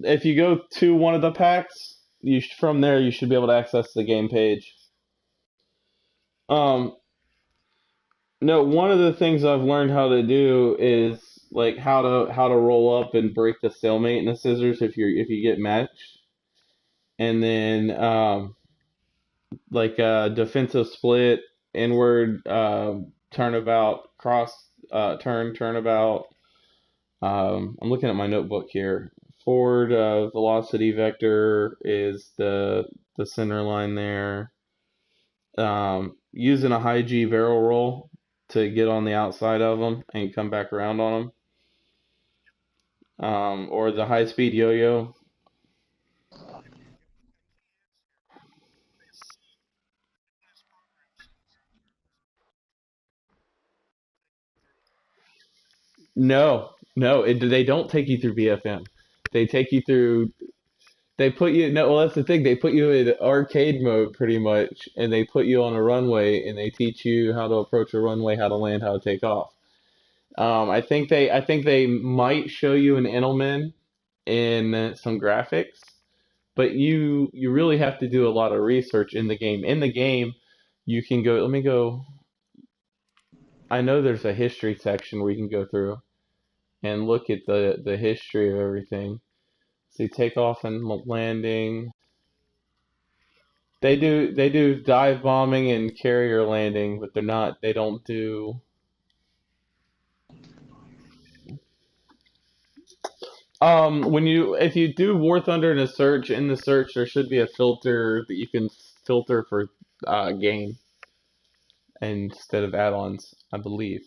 if you go to one of the packs, from there you should be able to access the game page. Um, no, one of the things I've learned how to do is like how to roll up and break the stalemate in the scissors if you get matched, and then like defensive split, inward turnabout, cross turnabout. I'm looking at my notebook here. Forward velocity vector is the center line there. Using a high G barrel roll to get on the outside of them and come back around on them. Or the high speed yo-yo. No, no, they don't take you through BFM. They take you through. They put you. No, well, that's the thing. They put you in arcade mode pretty much, and they put you on a runway, and they teach you how to approach a runway, how to land, how to take off. I think they might show you an Enelman in some graphics, but you really have to do a lot of research in the game. In the game, you can go. Let me go. I know there's a history section where you can go through and look at the history of everything. So take off and landing. They do dive bombing and carrier landing, but they don't do. When if you do WarThunder in a search, in the search there should be a filter that you can filter for game instead of add-ons, I believe.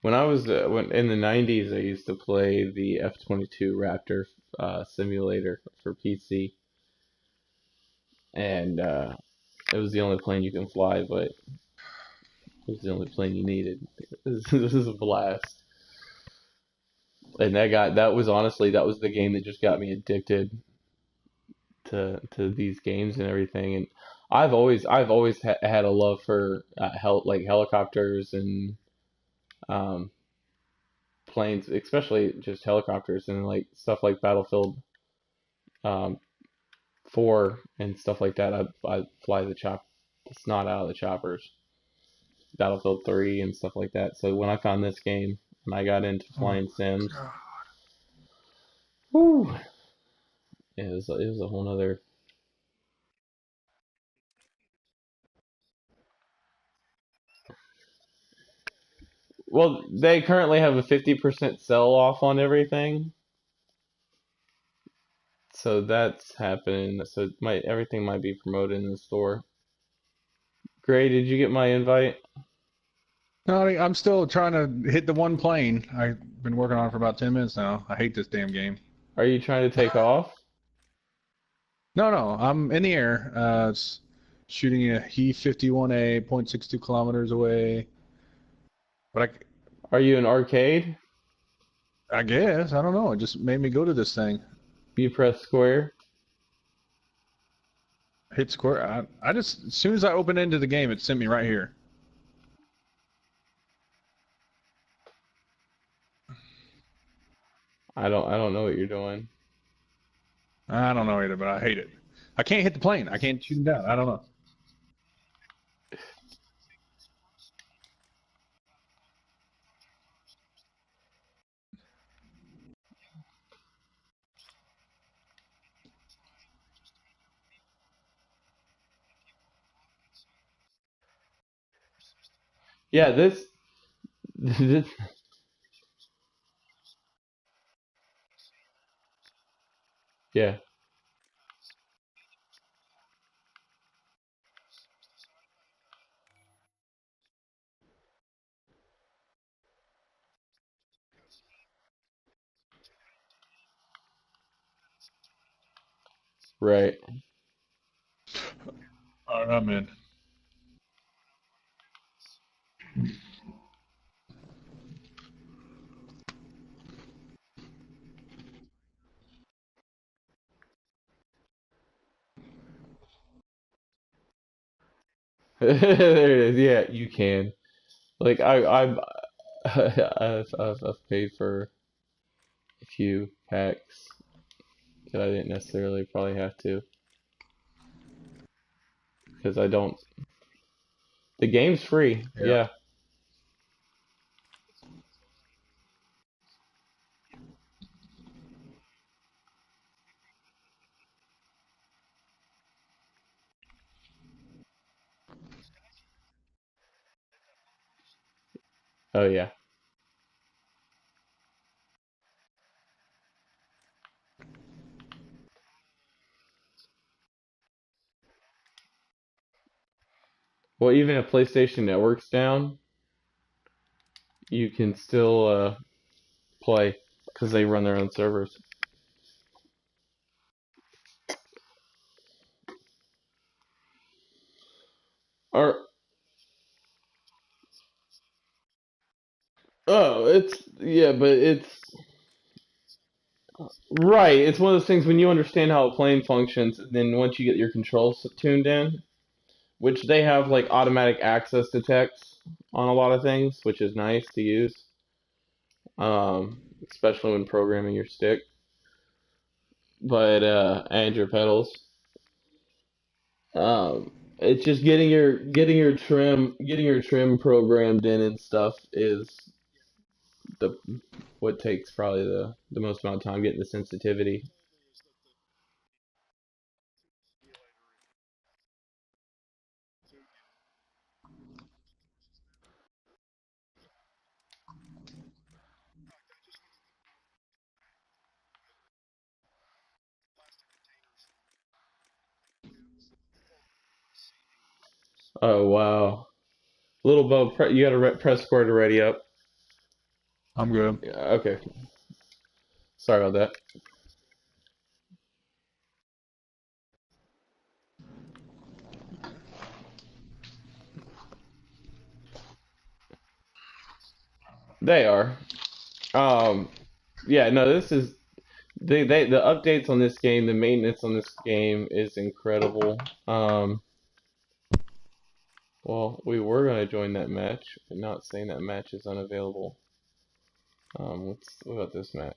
When I was when in the '90s, I used to play the F-22 Raptor simulator for PC, and it was the only plane you can fly, but it was the only plane you needed. This is a blast, and that was the game that just got me addicted to these games and everything. And I've always had a love for like helicopters and um, planes, especially just helicopters and like stuff like Battlefield um, 4 and stuff like that. I fly the snot out of the choppers. Battlefield 3 and stuff like that. So when I found this game and I got into Oh flying sims, God. whew, it was a whole nother. Well, they currently have a 50% sell off on everything, so that's happening. So everything might be promoted in the store. Gray, did you get my invite? No, I'm still trying to hit the one plane. I've been working on it for about 10 minutes now. I hate this damn game. Are you trying to take off? No, no, I'm in the air. It's shooting a He-51A, 0.62 kilometers away. But Are you in arcade? I guess, I don't know. It just made me go to this thing. You press square. Hit square. I just, as soon as I opened into the game, it sent me right here. I don't know what you're doing. I don't know either, but I hate it. I can't hit the plane. I can't shoot him down. I don't know. Yeah, this yeah. Right. All right, I'm in. There it is. Yeah, you can. Like I've paid for a few packs that I didn't necessarily probably have to because I don't. The game's free. Yeah, Yeah. Oh yeah. Well, even if PlayStation Network's down, you can still play because they run their own servers. Or oh, it's yeah, but it's right. It's one of those things when you understand how a plane functions, then once you get your controls tuned in, which they have like automatic access to text on a lot of things, which is nice to use, especially when programming your stick, but and your pedals. It's just getting your trim programmed in and stuff is the what takes probably the most amount of time getting the sensitivity. Oh wow, little Bo, you got to press square to ready up. I'm good. Yeah, okay, sorry about that. They are. Um, yeah, no, this is the updates on this game, the maintenance on this game is incredible. Well, we were gonna join that match, but not saying that match is unavailable. What about this match?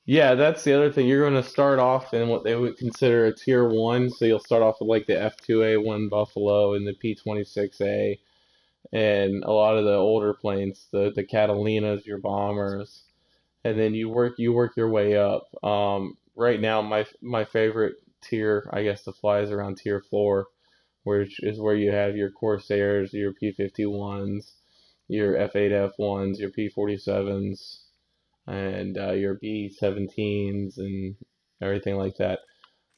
Yeah, that's the other thing. You're going to start off in what they would consider a tier one, so you'll start off with like the F2A1 Buffalo and the P26A, and a lot of the older planes, the Catalinas, your bombers, and then you work your way up. Right now, my favorite tier, I guess, to fly is around tier four, which is where you have your Corsairs, your P51s, your F8F1s, your P47s, and your B17s and everything like that.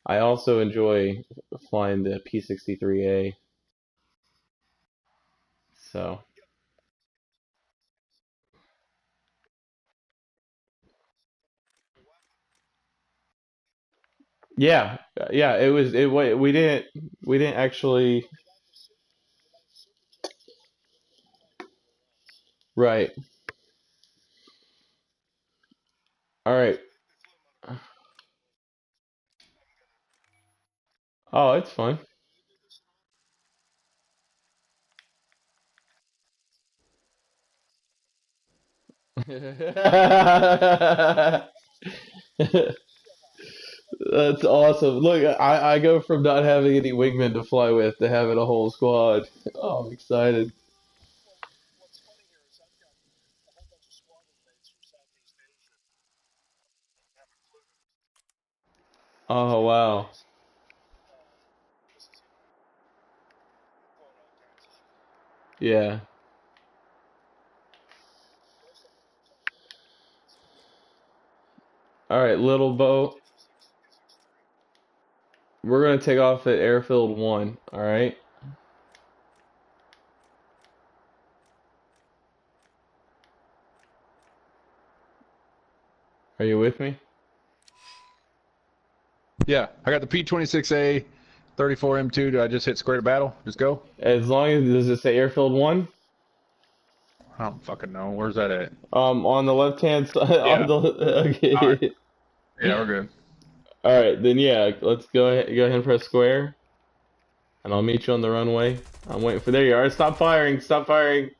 I also enjoy flying the P63A. So yeah, yeah. It was it. We didn't actually right. All right. Oh, it's fun. That's awesome. Look, I go from not having any wingmen to fly with to having a whole squad. Oh, I'm excited. Oh, wow. Yeah. All right, little boat. We're gonna take off at airfield one. All right. Are you with me? Yeah, I got the P26A 34M2. Do I just hit square to battle? Just go? As long as does it say airfield 1? I don't fucking know. Where's that at? On the left hand side. On Yeah. the All right. okay. Yeah, we're good. All right, then yeah, let's go ahead and press square, and I'll meet you on the runway. I'm waiting for there you are. Stop firing! Stop firing!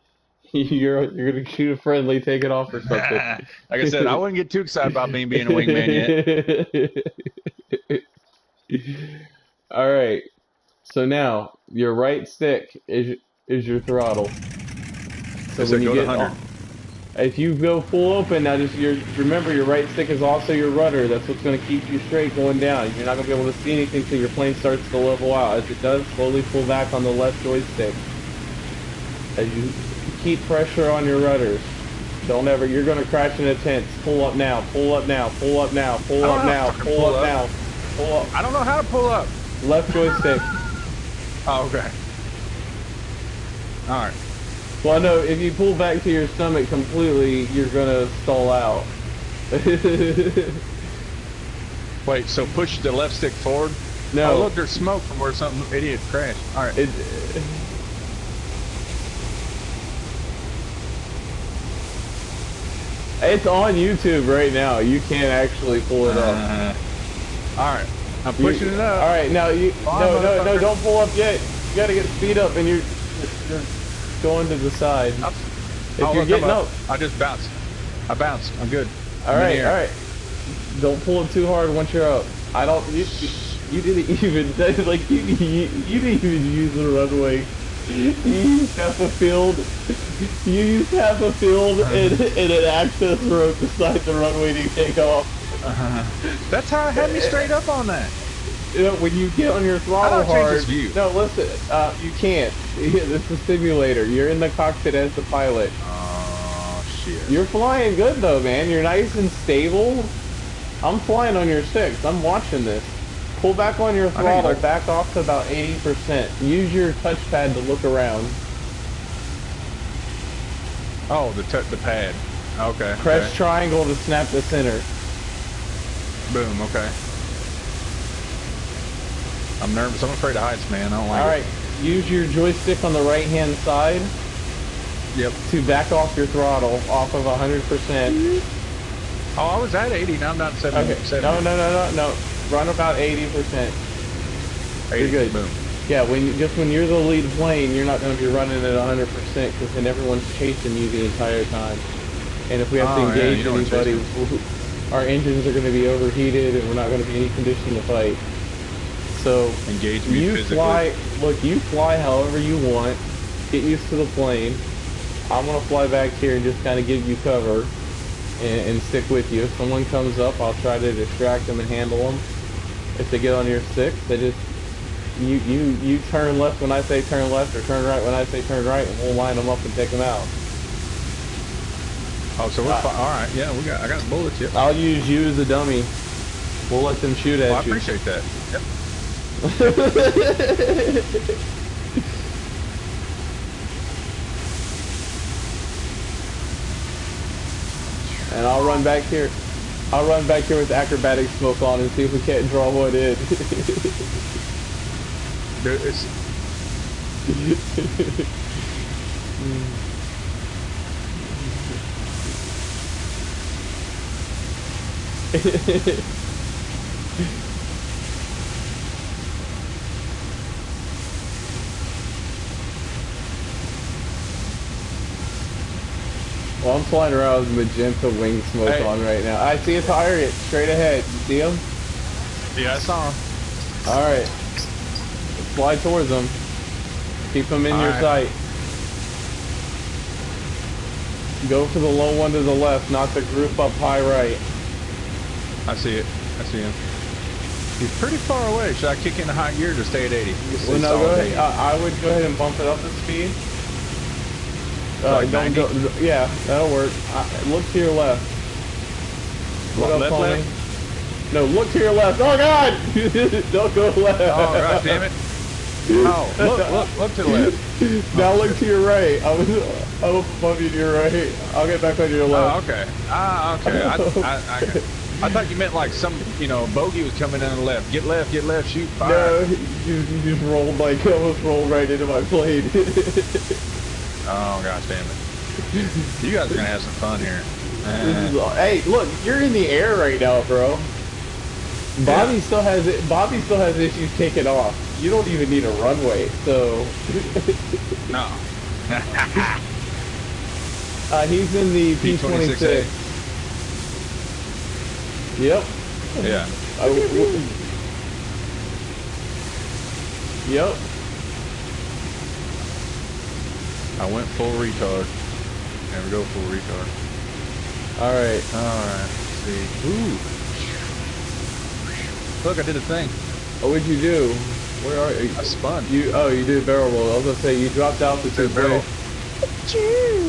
You're gonna shoot a friendly, take it off or something. Like I said, I wouldn't get too excited about me being a wingman yet. All right. So now your right stick is your throttle. So It when said you go to get 100. if you go full open now, just remember your right stick is also your rudder. That's what's going to keep you straight going down. You're not going to be able to see anything until your plane starts to level out. As it does, slowly pull back on the left joystick. As you keep pressure on your rudders. Don't ever. You're going to crash into tents. Pull up now. Pull up now. Pull up now. Pull up now. Pull up now. Pull up. I don't know how to pull up. Left joystick. Oh, okay. All right. Well, no, if you pull back to your stomach completely, you're gonna stall out. Wait, so push the left stick forward? No. Oh, look, there's smoke from where some idiot crashed. All right. It's on YouTube right now. You can't actually pull it up. All right. I'm pushing it up. All right, now no, don't pull up yet. You gotta get speed up, and you're going to the side. If you're getting up, I just bounced. I bounced. I'm good. All right. Don't pull it too hard once you're up. I don't. You didn't even like you didn't even use the runway. You used half a field. You used half a field and an access road beside the runway to take off. That's how I had me straight up on that. You know, when you get on your throttle hard, view. no, listen, you can't. It's a simulator. You're in the cockpit as the pilot. Oh, shit. You're flying good, though, man. You're nice and stable. I'm flying on your 6. I'm watching this. Pull back on your throttle. Back off to about 80%. Use your touchpad to look around. Oh, the pad. Okay. Press triangle to snap the center. Boom, okay. I'm nervous. I'm afraid of heights, man. I don't like it. Alright, use your joystick on the right-hand side. Yep. To back off your throttle off of 100%. Oh, I was at 80. Now I'm down to 70. Okay. No. Run about 80%. 80, you're good. Boom. Yeah, when you're the lead plane, you're not going to be running at 100% because then everyone's chasing you the entire time. And if we have to engage anybody, our engines are going to be overheated and we're not going to be in any condition to fight. So you fly. Look, you fly however you want. Get used to the plane. I'm going to fly back here and just kind of give you cover and stick with you. If someone comes up, I'll try to distract them and handle them. If they get on your 6, they just you turn left when I say turn left, or turn right when I say turn right, and we'll line them up and take them out. Oh, so we're all right. Yeah, I got bullets. Yep. I'll use you as a dummy. We'll let them shoot at you. I appreciate that. Yep. And I'll run back here. I'll run back here with acrobatic smoke on and see if we can't draw one in. Dude, it's... Well, I'm flying around with magenta wing smoke on right now. I see a target straight ahead. You see him? Yeah, I saw him. Alright. Fly towards him. Keep him in your sight. Go for the low one to the left, not the group up high right. I see it. I see him. He's pretty far away. Should I kick in the high gear to stay at 80? Well, no, go ahead. I would go ahead and bump it up the speed. Like 90? Yeah, that'll work. Look to your left. Look up, left? No, look to your left. Oh, God! Don't go left. Oh, God damn it. Oh, look to the left. Now Oh, look to your right. I'm above you to your right. I'll get back on your oh, left. okay. Ah, okay. I thought you meant like some, bogey was coming in on the left. Get left, shoot, fire. No, you just rolled like almost rolled right into my plane. Oh, gosh damn it. You guys are gonna have some fun here. Hey, look, you're in the air right now, bro. Bobby still has it. Bobby still has issues taking off. You don't even need a runway, so. No. He's in the P26. Yep. Yeah. Yep. I went full retard. Never go full retard. All right. Let's see. Ooh. Look, I did a thing. Oh, what'd you do? Where are you? I spun. You did barrel roll. I was gonna say you dropped altitude. Barrel.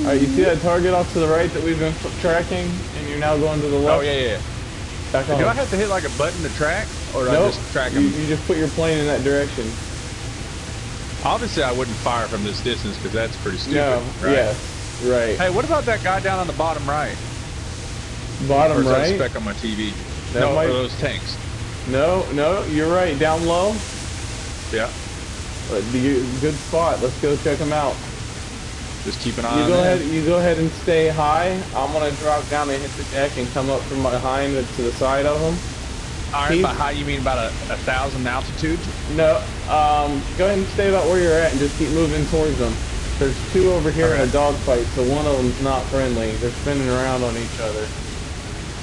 Alright, you see that target off to the right that we've been tracking, and you're now going to the left? Oh yeah. Back on. Do I have to hit like a button to track, or do I Nope. just track You them? just put your plane in that direction. Obviously, I wouldn't fire from this distance because that's pretty stupid. No. Right? Yes. Right. Hey, what about that guy down on the bottom right? Bottom or is that right. a speck on my TV? That No, might- or those tanks. No, you're right. Down low. Yeah. Good spot. Let's go check them out. Just keep an eye You on go that. ahead. You go ahead and stay high. I'm gonna drop down and hit the deck and come up from behind to the side of them. All right, by high you mean about a 1,000 altitude? No. Go ahead and stay about where you're at and just keep moving towards them. There's two over here in a dogfight, so one of them's not friendly. They're spinning around on each other.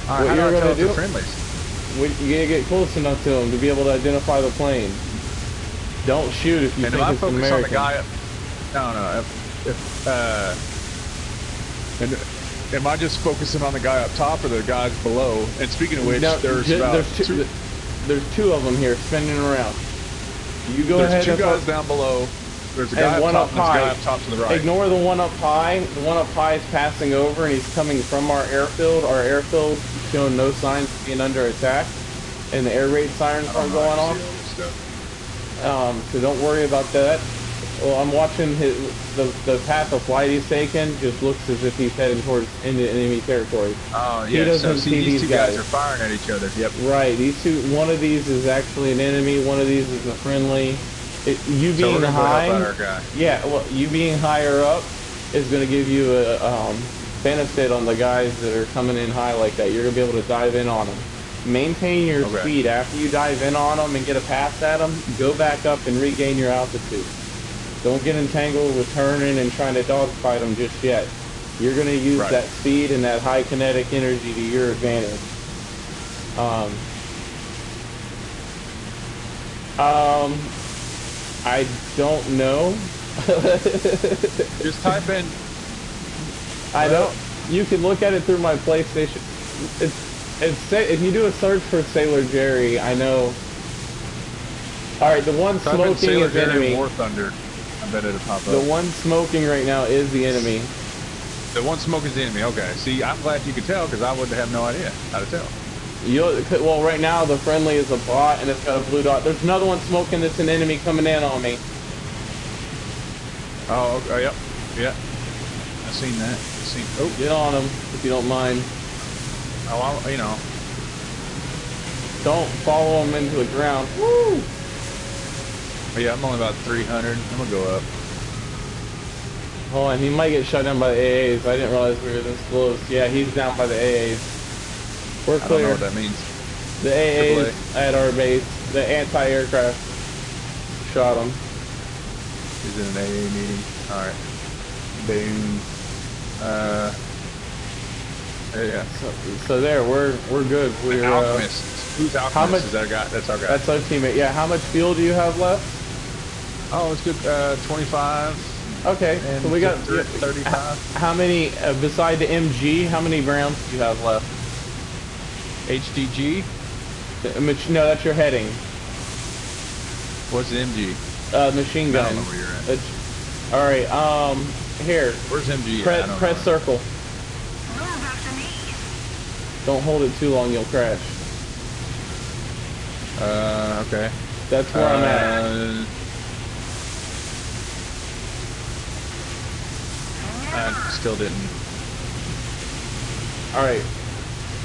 All right, What how you're do I tell gonna if they're do? friendlies? You gotta get close enough to them to be able to identify the plane. Don't shoot if you And think if I it's an focus on the American. guy up, no. And am I just focusing on the guy up top or the guys below? And speaking of which, No, there's two of them here spinning around. You go there's ahead. two and guys down below. There's a guy and up one top up and there's a high. guy up top to the right. Ignore the one up high. The one up high is passing over, and he's coming from our airfield. Our airfield showing no signs of being under attack, and the air raid sirens aren't going off. So don't worry about that. Well, I'm watching the path of flight he's taking. Just looks as if he's heading towards into enemy territory. Oh He yeah. doesn't So see these these two guys guys. are firing at each other. Yep. Right. These two. One of these is actually an enemy. One of these is a friendly. You So being we're gonna go high. help out our guy. Yeah, well, you being higher up is going to give you a benefit on the guys that are coming in high like that. You're going to be able to dive in on them. Maintain your speed. After you dive in on them and get a pass at them, go back up and regain your altitude. Don't get entangled with turning and trying to dogfight them just yet. You're going to use that speed and that high kinetic energy to your advantage. I don't know. Just type in. I don't. You can look at it through my PlayStation. If you do a search for Sailor Jerry, I know. All right, the one Type in smoking Sailor is Jerry enemy. WarThunder. I bet it'll pop up. The one smoking right now is the enemy. The one smoking is the enemy. Okay. See, I'm glad you could tell because I would have no idea how to tell. Well, right now the friendly is a bot and it's got a blue dot. There's another one smoking that's an enemy coming in on me. Oh, okay, yep. Yeah. I've seen that. Oh, get on him if you don't mind. Oh, Don't follow him into the ground. Woo! Yeah, I'm only about 300. I'm gonna go up. Hold on, he might get shut down by the AAs. I didn't realize we were this close. Yeah, he's down by the AAs. We're clear. I don't know what that means. The AAs at our base, the anti-aircraft shot him. He's in an AA meeting. All right. Boom. Yeah. So there, we're good. We're Alchemist. Who's Alchemist? How much is that guy? That's our guy. That's our teammate. Yeah. How much fuel do you have left? Oh, it's good. 25. Okay. And So we got 35. How many beside the MG? How many rounds do you have left? HDG. No, that's your heading. What's the MG? Machine gun. I don't know where you're at. All right. Here. Where's MG? Press circle. Don't hold it too long, you'll crash. Okay. That's where I'm at. I still didn't. Alright.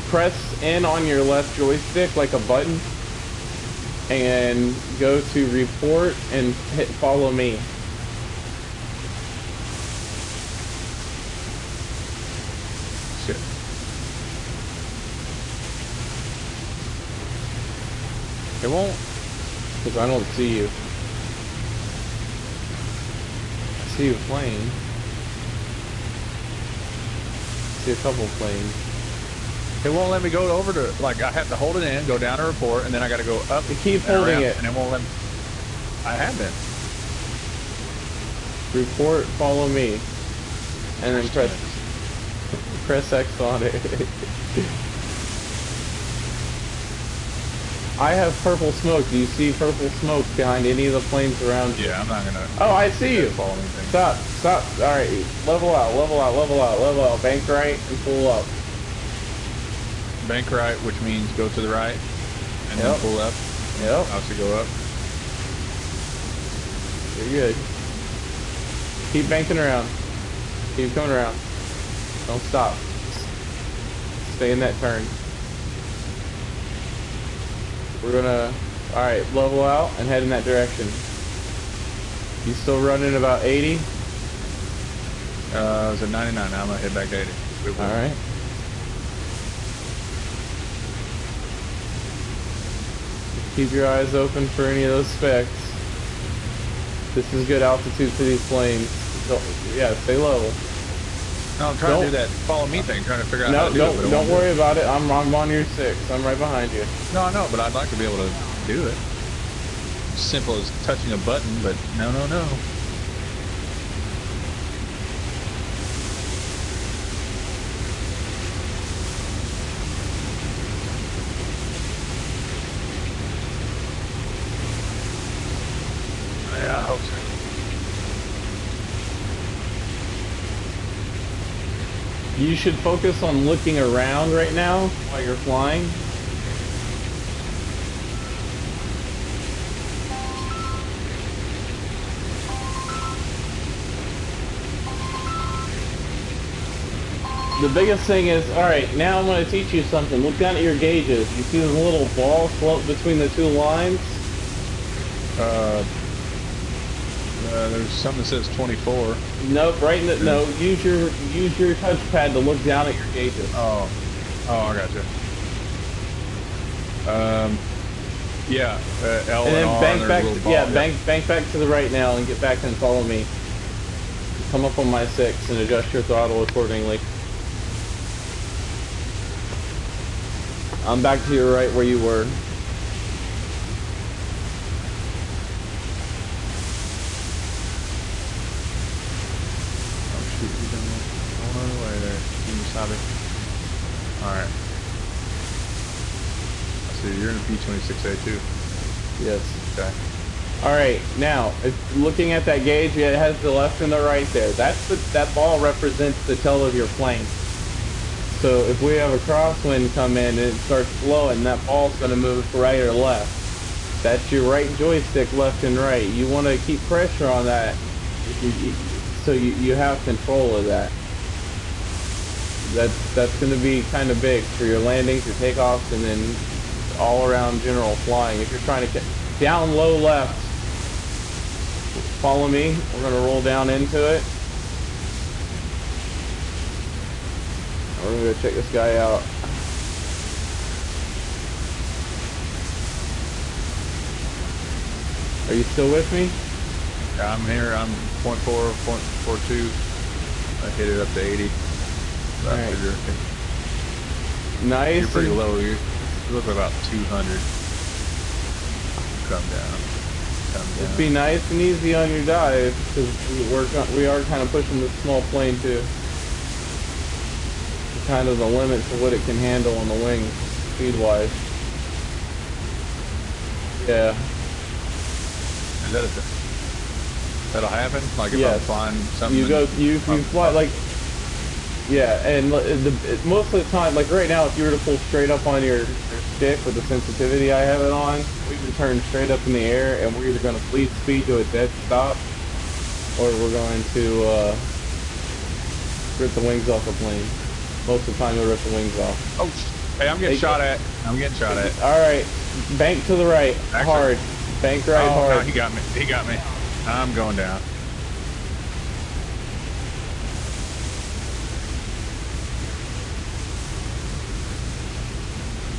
Press in on your left joystick like a button. And go to report and hit follow me. Shit. It won't. Because I don't see you. I see you playing. I see a couple playing. It won't let me go over to, like, I have to hold it in, go down to report, and then I got to go up. You keep holding around, it. and it won't let me. I have been. Report, follow me. And then press X on it. I have purple smoke. Do you see purple smoke behind any of the flames around you? Yeah, I'm not gonna. Oh, I see you. Follow anything. Stop. Alright, level out. Bank right and pull up. Bank right, which means go to the right, and then pull up. Yep. Obviously go up. You're good. Keep banking around. Keep coming around. Don't stop. Stay in that turn. We're gonna, alright, level out and head in that direction. You still running about 80? I was at 99, now I'm gonna head back to 80. Alright. Keep your eyes open for any of those specks. This is good altitude for these planes. Yeah, stay level. No, I'm trying to do that follow me thing, trying to figure out how to do it. Don't worry about it. I'm on your 6. I'm right behind you. No, I know, but I'd like to be able to do it. Simple as touching a button, but no. Yeah, I hope so. You should focus on looking around right now while you're flying. The biggest thing is, alright, now I'm going to teach you something. Look down at your gauges. You see the little ball float between the two lines? There's something that says 24. Nope, right in the, no, use your touchpad to look down at your gauges. Oh, I got you. Yeah, L And then R, bank and back, there's a little ball. bank back to the right now and get back and follow me. Come up on my 6 and adjust your throttle accordingly. I'm back to your right where you were. Oh shoot, he's going on the way there. Kimasabi. Alright. I see you're in a B-26A too. Yes. Okay. Alright, now, looking at that gauge, it has the left and the right there. That ball represents the tail of your plane. So if we have a crosswind come in and it starts blowing, that ball's going to move right or left. That's your right joystick, left and right. You want to keep pressure on that so you have control of that. That's going to be kind of big for your landings, your takeoffs, and then all around general flying. If you're trying to get down low left, follow me. We're going to roll down into it. We're going to go check this guy out. Are you still with me? Yeah, I'm here. I'm 0.4, 0.42. I hit it up to 80. All right. Nice. You're pretty low. You look about 200. Come down. Just be nice and easy on your dive, because we are kind of pushing this small plane to kind of the limits of what it can handle on the wing, speed-wise. Yeah. That'll happen? Like if Yes. I'm flying something? You fly, like, yeah, and most of the time, like right now, if you were to pull straight up on your stick with the sensitivity I have it on, we can turn straight up in the air, and we're either going to bleed speed to a dead stop, or we're going to rip the wings off the plane. Most of the time, you'll rip the wings off. Oh, hey, I'm getting shot at. I'm getting shot at. All right, bank to the right, Actually, hard. Bank right, oh, no, hard. he got me. He got me. I'm going down.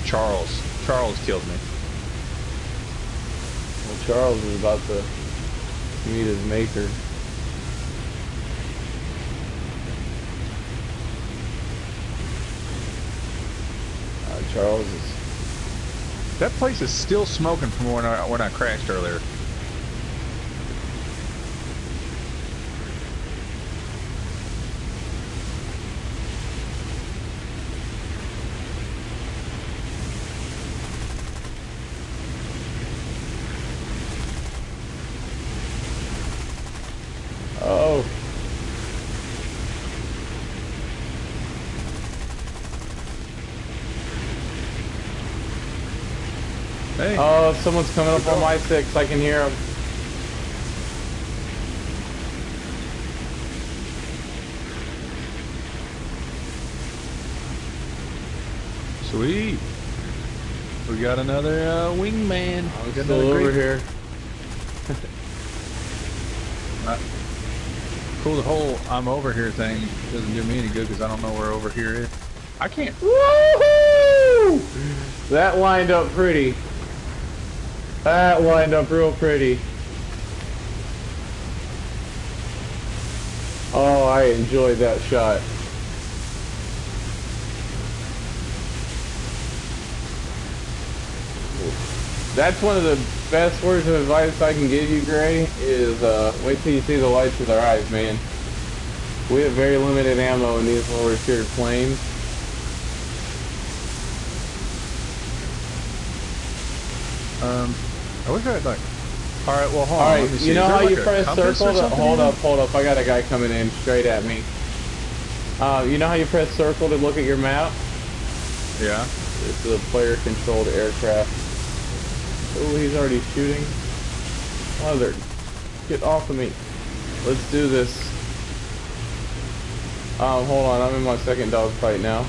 Charles killed me. Well, Charles is about to meet his maker. Charles is. That place is still smoking from when I crashed earlier. Oh. Hey. Oh, someone's coming up on my 6. I can hear him. Sweet. We got another wingman. I'm still over here. Cool, the whole I'm over here thing doesn't do me any good because I don't know where over here is. I can't. Woohoo! That lined up pretty. That lined up real pretty. Oh, I enjoyed that shot. That's one of the best words of advice I can give you, Gray, is wait till you see the lights with our eyes, man. We have very limited ammo in these lower tiered planes. I wish I had like. All right, well, hold on. Alright, you know how you press circle? Hold up, I got a guy coming in straight at me. You know how you press circle to look at your map? Yeah. It's a player-controlled aircraft. Oh, he's already shooting. Mother, get off of me. Let's do this. Hold on, I'm in my second dogfight now.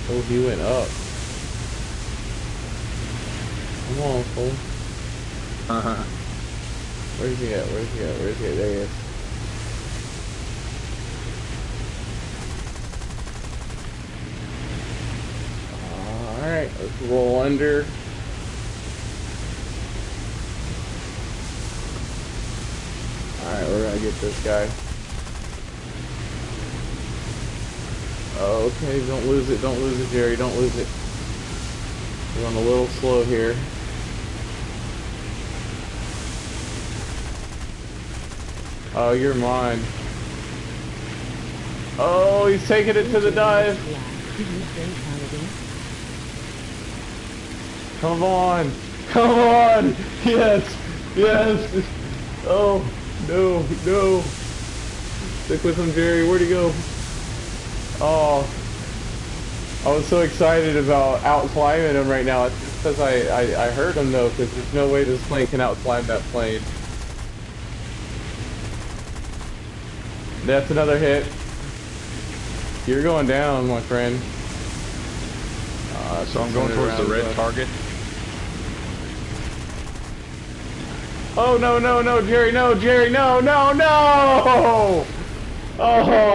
Oh, he went up. Come on, fool. Where's he at? Where's he at? Where's he at? There he is. Alright, let's roll under. Alright, we're gonna get this guy. Okay, don't lose it, Jerry, don't lose it. We're going a little slow here. Oh, you're mine. Oh, he's taking it to the dive. Come on. Come on. Yes. Yes. Oh, no. No. Stick with him, Jerry. Where'd he go? Oh. I was so excited about out-climbing him right now. It's just because I hurt him, though, because there's no way this plane can out-climb that plane. That's another hit. You're going down, my friend. So I'm going towards the red target. Oh, no, no, no, Jerry, no, Jerry, no, no, no! Oh!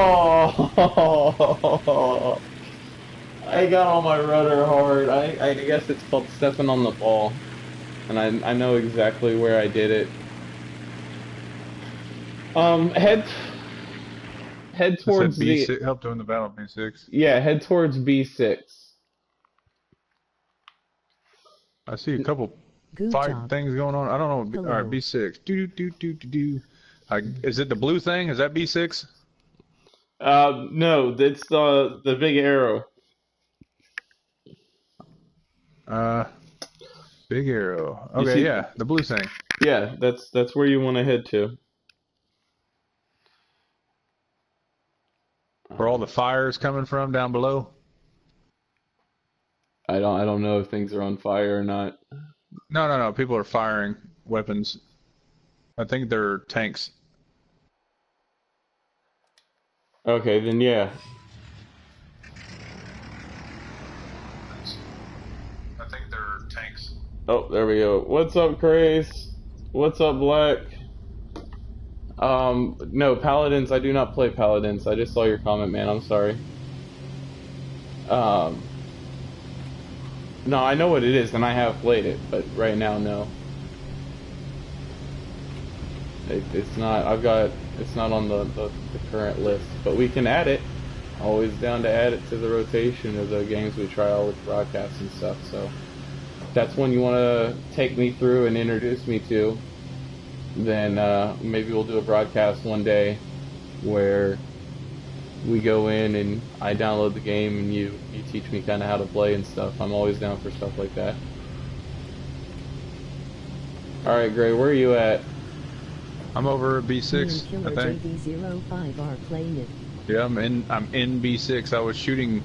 I got on my rudder hard. I guess it's called stepping on the ball. And I know exactly where I did it. Head towards B6, help doing the battle B6. Yeah, head towards B6. I see a couple fight things going on. I don't know. All right, B6. Is it the blue thing? Is that B6? No, it's the big arrow. Big arrow. Okay, yeah, the blue thing. Yeah, that's where you want to head to. Where all the fire is coming from down below? I don't know if things are on fire or not. No. People are firing weapons. I think they're tanks. Okay, then yeah. I think they're tanks. Oh, there we go. What's up, Grace? What's up, Black? No, Paladins. I do not play Paladins. I just saw your comment, man. I'm sorry. Um, no, I know what it is, and I have played it, but right now, no. It's not. It's not on the current list, but we can add it. Always down to add it to the rotation of the games we try out with broadcasts and stuff. So if that's one you want to take me through and introduce me to, then maybe we'll do a broadcast one day where we go in and I download the game and you teach me kind of how to play and stuff. I'm always down for stuff like that. All right, Gray, where are you at? I'm over at B6, I think. JGrey playing it. Yeah, I'm in B6. I was shooting.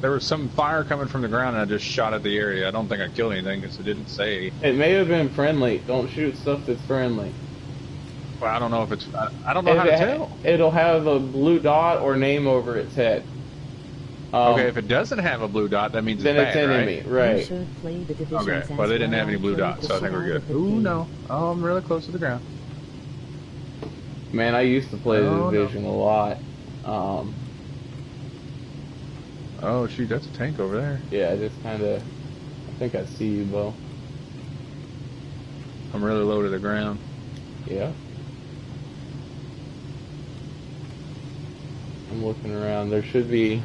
There was some fire coming from the ground, and I just shot at the area. I don't think I killed anything because it didn't say. It may have been friendly. Don't shoot stuff that's friendly. Well, I don't know if it's. I don't know how to tell. It'll have a blue dot or name over its head. Okay, if it doesn't have a blue dot, that means then it's bad, enemy, right? Okay, well, they didn't have any blue dots, so I think we're good. Ooh, no. Oh, I'm really close to the ground. Man, I used to play the Division a lot. Oh, shoot, that's a tank over there. Yeah, just kind of. I think I see you, Bo. I'm really low to the ground. Yeah. I'm looking around. There should be.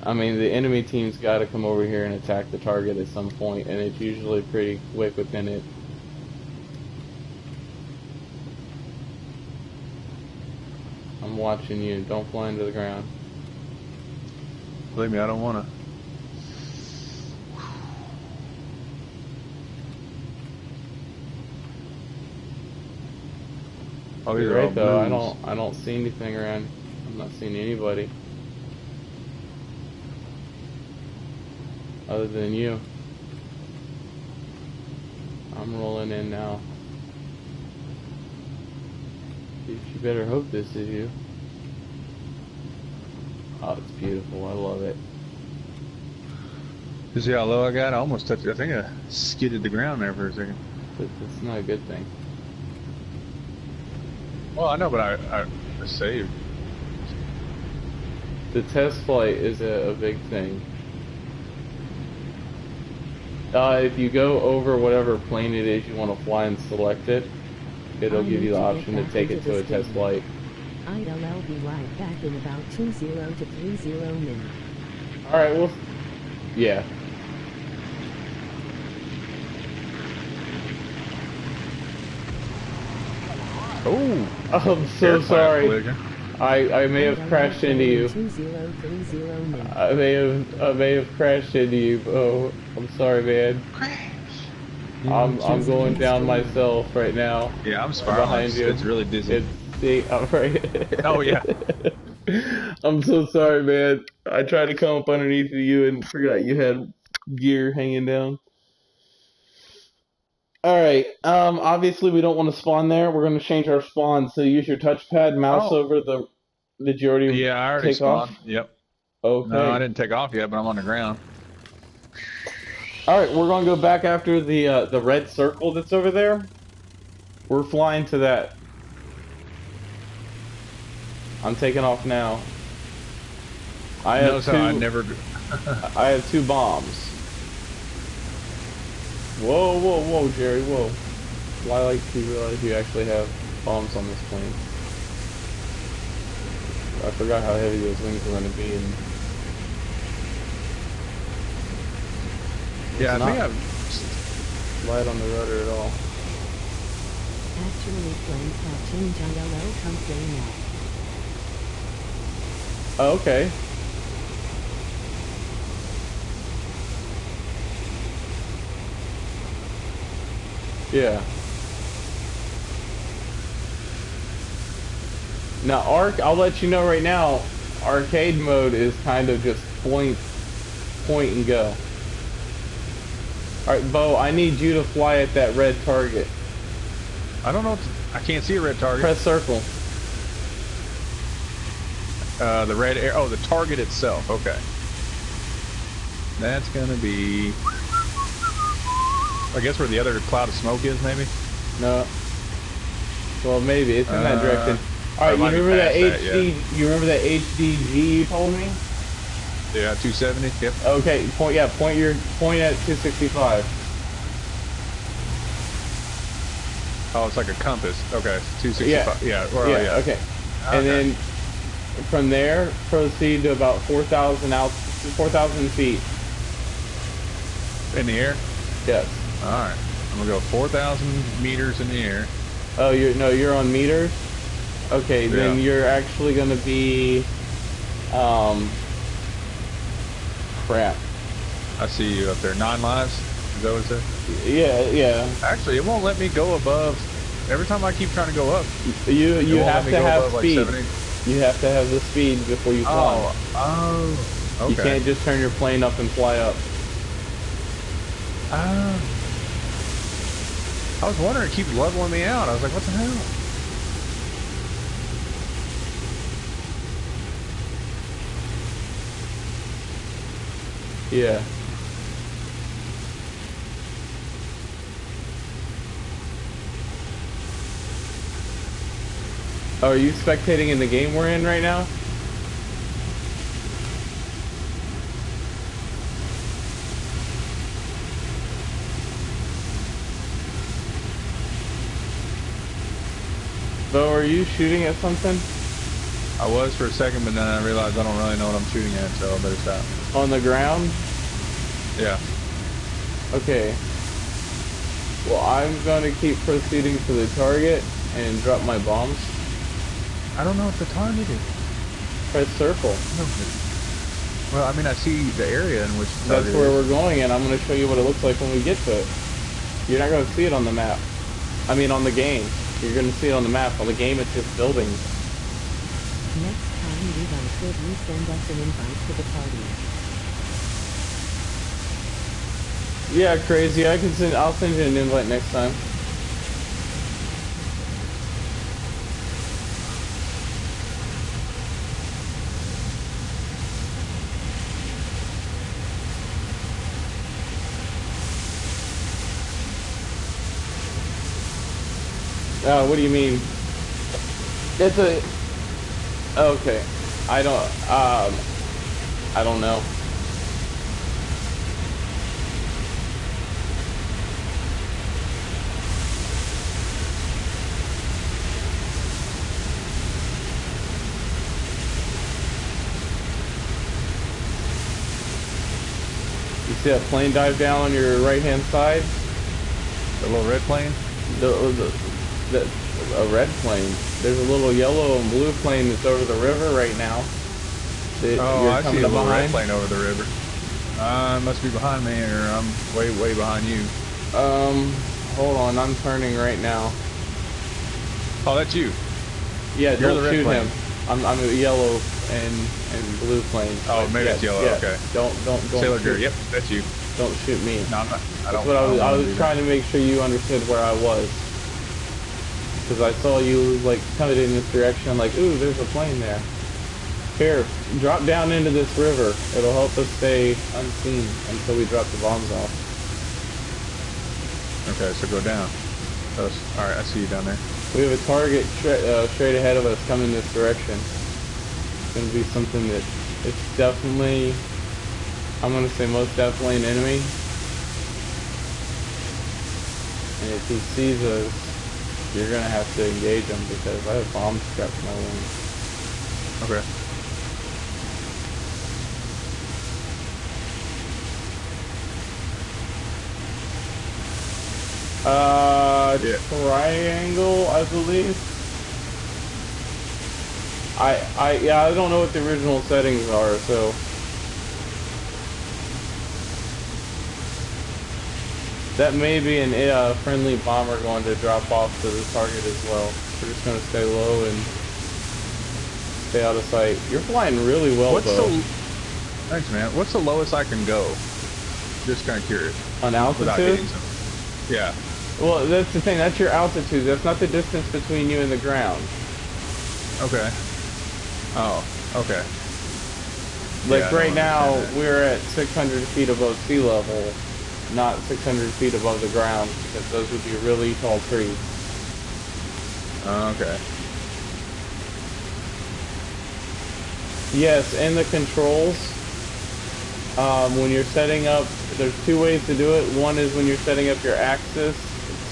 I mean, the enemy team's got to come over here and attack the target at some point, and it's usually pretty quick within it. I'm watching you. Don't fly into the ground. Believe me, I don't want to. Oh, You're right, though. I don't see anything around. I'm not seeing anybody other than you. I'm rolling in now. You better hope this is you. Oh, it's beautiful. I love it. You see how low I got? I almost touched it. I think I skidded the ground there for a second. It's not a good thing. Well, I know, but I saved. The test flight is a big thing. If you go over whatever plane it is you want to fly and select it, it'll give you the option to take it to a test flight. I'll be right back in about 20 to 30 minutes. Alright, well, yeah. Oh, I'm so sorry. I may have crashed into you. I may have crashed into you. Oh, I'm sorry, man. I'm going down myself right now. Yeah, I'm spiraling behind you. It's really dizzy. I'm right. Oh yeah. I'm so sorry, man. I tried to come up underneath of you and forgot you had gear hanging down. Alright, obviously we don't want to spawn there. We're going to change our spawn, so use your touchpad, mouse over the... Did you already Yeah, I already take spawned. Off? Yep. Okay. No, I didn't take off yet, but I'm on the ground. Alright, we're going to go back after the red circle that's over there. We're flying to that. I'm taking off now. I have two bombs. Whoa, Jerry, whoa. Why like to realize you actually have bombs on this plane? I forgot how heavy those wings are going to be. And yeah, I think I've light on the rudder at all. Actually, planes have changed ILL company now. Oh, okay. Yeah. Now, I'll let you know right now, arcade mode is kind of just point and go. Alright, Bo, I need you to fly at that red target. I don't know. I can't see a red target. Press circle. The red air. Oh, the target itself. Okay. That's gonna be. I guess where the other cloud of smoke is, maybe. No. Well, maybe it's in that direction. All right, it you might be remember that past that, HD? yeah. You remember that HDG you told me? Yeah, 270. Yep. Okay, point. Yeah, point at 265. Oh, it's like a compass. Okay, 265. Yeah. Yeah. Okay. And then from there, proceed to about 4,000 feet. In the air. Yes. All right. I'm gonna go 4,000 meters in the air. Oh, you're on meters. Okay, then Yeah. you're actually gonna be, crap. I see you up there. 9 lives. Is that what it said? Yeah. Actually, it won't let me go above. Every time I keep trying to go up, You it won't have let me to go have above speed. like 70. You have to have the speed before you fly. Oh. Okay. You can't just turn your plane up and fly up. I was wondering, it keeps leveling me out. I was like, what the hell? Yeah. Oh, are you spectating in the game we're in right now? Bo, are you shooting at something? I was for a second, but then I realized I don't really know what I'm shooting at, so I better stop. On the ground? Yeah. Okay. Well, I'm going to keep proceeding to the target and drop my bombs. I don't know what the target is. Press circle. Well, I mean, I see the area in which the That's target where is. we're going, and I'm going to show you what it looks like when we get to it. You're not going to see it on the map. I mean, on the game. You're going to see it on the map. On the game, it's just buildings. Next time you vote, could you send us an invite to the party? Yeah, crazy. I'll send you an invite next time. What do you mean? It's a... Okay. I don't know. You see that plane dive down on your right-hand side? The little red plane? A red plane. There's a little yellow and blue plane that's over the river right now. I see a little red behind. plane over the river. Must be behind me, or I'm way, way behind you. Hold on. I'm turning right now. Oh, that's you. Yeah, You're don't the red shoot plane. him. I'm a yellow and blue plane. Oh, maybe yeah, it's yellow. yeah. Okay. Don't Sailor shoot. Gary. Yep, that's you. Don't shoot me. No, I'm not. I That's don't. what I was trying to make sure you understood where I was. Because I saw you like coming in this direction, like, ooh, there's a plane there. Here, drop down into this river. It'll help us stay unseen until we drop the bombs off. Okay, so go down. All right, I see you down there. We have a target straight ahead of us coming this direction. It's going to be something that it's definitely, I'm going to say most definitely an enemy. And if he sees us, you're going to have to engage him because I have bombs strapped to my wings. Okay. Yeah. Triangle, I believe. Yeah, I don't know what the original settings are, so. That may be an friendly bomber going to drop off to the target as well. We're just going to stay low and stay out of sight. You're flying really well, though. Thanks, man. What's the lowest I can go? Just kind of curious. On Without altitude? hitting something. Yeah. Well, that's the thing. That's your altitude. That's not the distance between you and the ground. Okay. Oh. Okay. Like Yeah, I right don't now, understand we're at 600 feet above sea level, not 600 feet above the ground, because those would be really tall trees. Okay. Yes, and the controls, when you're setting up, there's two ways to do it. One is when you're setting up your axis.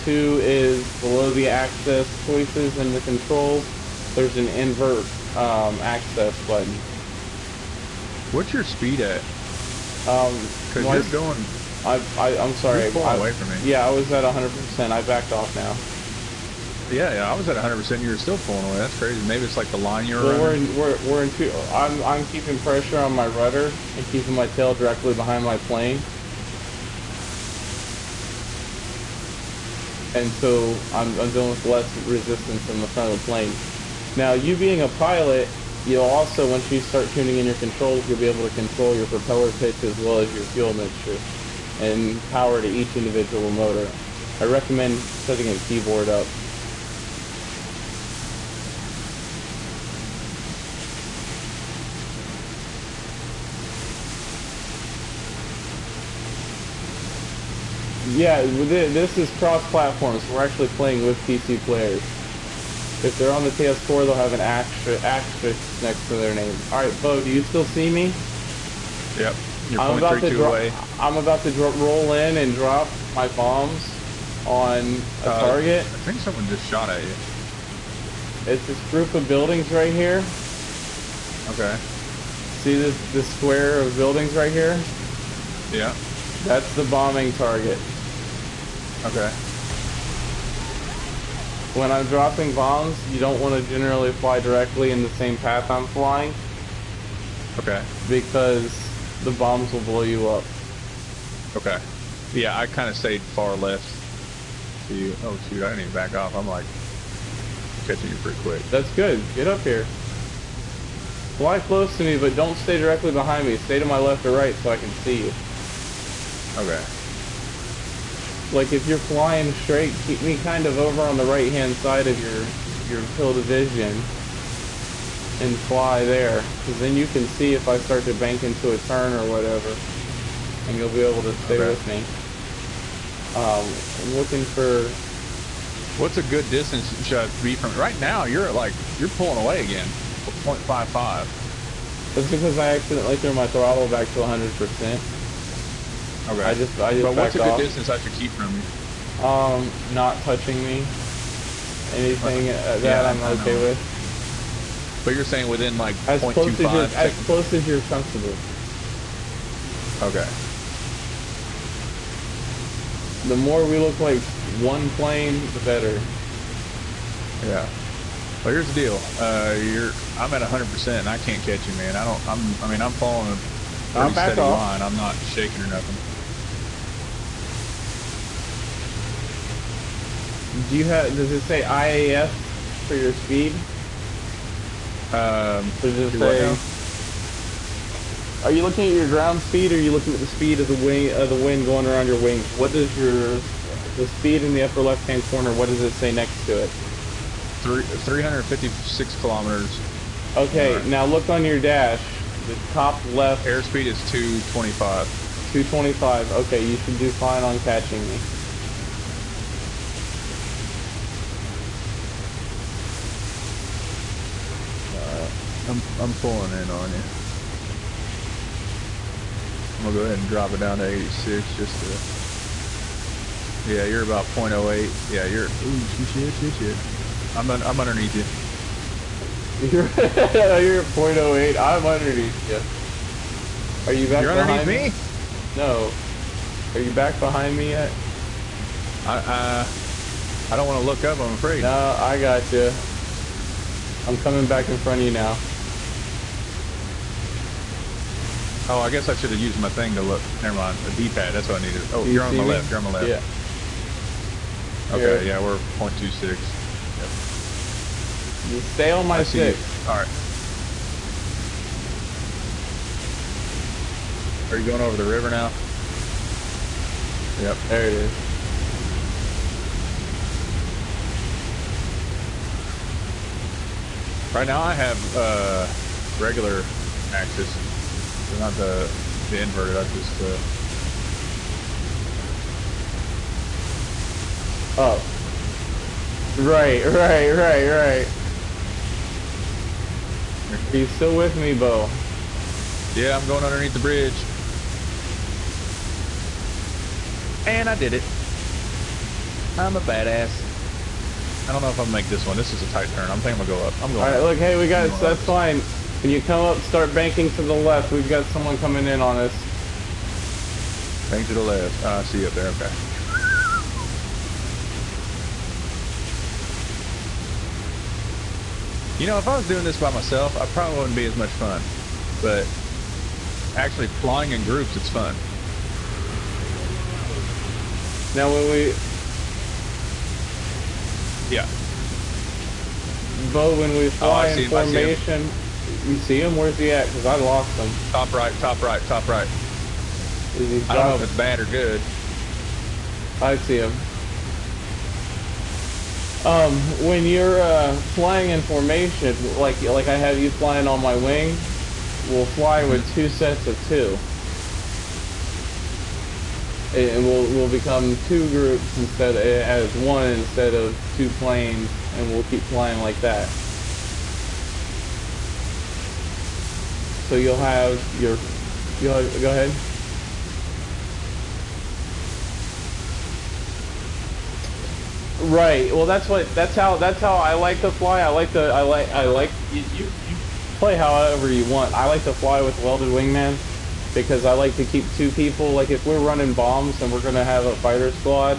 Two is below the axis choices in the controls. There's an invert access button. What's your speed at? Because My- you're going. I'm sorry. You're pulling away from me. Yeah, I was at 100%. I backed off now. Yeah, I was at 100%. You were still pulling away. That's crazy. Maybe it's like the line you're Well, running. we're in two. I'm keeping pressure on my rudder and keeping my tail directly behind my plane. And so I'm dealing with less resistance in the front of the plane. Now, you being a pilot, you'll also, once you start tuning in your controls, you'll be able to control your propeller pitch as well as your fuel mixture and power to each individual motor. I recommend setting a keyboard up. Yeah, this is cross-platform, so we're actually playing with PC players. If they're on the PS4, they'll have an asterisk next to their name. All right, Bo, do you still see me? Yep. You're I'm about to 0.32 away. I'm about to roll in and drop my bombs on a target. I think someone just shot at you. It's this group of buildings right here. Okay. See this square of buildings right here? Yeah. That's the bombing target. Okay. When I'm dropping bombs, you don't want to generally fly directly in the same path I'm flying. Okay. Because the bombs will blow you up. Okay. Yeah, I kind of stayed far left to you. Oh, shoot, I didn't even back off. I'm like catching you pretty quick. That's good. Get up here. Fly close to me, but don't stay directly behind me. Stay to my left or right so I can see you. Okay. Like if you're flying straight, keep me kind of over on the right-hand side of your field of vision and fly there, because then you can see if I start to bank into a turn or whatever, and you'll be able to stay with me. I'm looking for. What's a good distance should I be from? Right now, you're pulling away again. 0.55. That's because I accidentally threw my throttle back to 100%. Okay. I just but what's a good off. distance I should keep from you? Not touching me. Anything that Yeah, I'm okay with. But you're saying within like As 0.25 close as you're comfortable. Okay. The more we look like one plane, the better. Yeah. Well, here's the deal. I'm at 100% and I can't catch you, man. I'm following a pretty steady line. I'm not shaking or nothing. Does it say IAF for your speed? Does it say? Are you looking at your ground speed, or are you looking at the speed of the wind going around your wings? What does the speed in the upper left-hand corner? What does it say next to it? 356 kilometers. Okay, right. Now look on your dash. The top left. Airspeed is 225. 225. Okay, you should do fine on catching me. I'm pulling in on you. I'm gonna go ahead and drop it down to 86 just to. Yeah, you're about 0.08. Yeah, you're. Ooh, shit. I'm underneath you. You're at 0.08. I'm underneath you. Are you back You're behind underneath me? No. Are you back behind me yet? I don't want to look up. I'm afraid. No, I got you. I'm coming back in front of you now. Oh, I guess I should have used my thing to look. Never mind. The D-pad. That's what I needed. Oh, you're on my left. You're on my left. Yeah. Okay. Yeah, we're 0.26. Yep. You stay on my 6. All right. Are you going over the river now? Yep. There it is. Right now I have regular axis, so not the inverted. I just Oh. Right. Are you still with me, Bo? yeah, I'm going underneath the bridge, and I did it. I'm a badass. I don't know if I'll make this one. This is a tight turn. I'm thinking I'm gonna go up. I'm going. All right, look, hey, we got up. that's fine. When you come up, start banking to the left. We've got someone coming in on us. Bank to the left. I see you up there. Okay. You know, if I was doing this by myself, I probably wouldn't be as much fun. But actually flying in groups, it's fun. Now, when we, Yeah. Bo, when we fly I see in him, I see him. formation, you see him? Where's he at? Because I lost him. Top right, top right, top right. Is he I don't know if it's bad or good. I see him. When you're flying in formation, like I have you flying on my wing, we'll fly with 2 sets of 2, and we'll become 2 groups instead as 1 instead of 2 planes, and we'll keep flying like that. So you'll have your go ahead. Right. Well, that's how I like to fly. I like you play however you want. I like to fly with welded wingman because I like to keep 2 people. Like if we're running bombs and we're gonna have a fighter squad,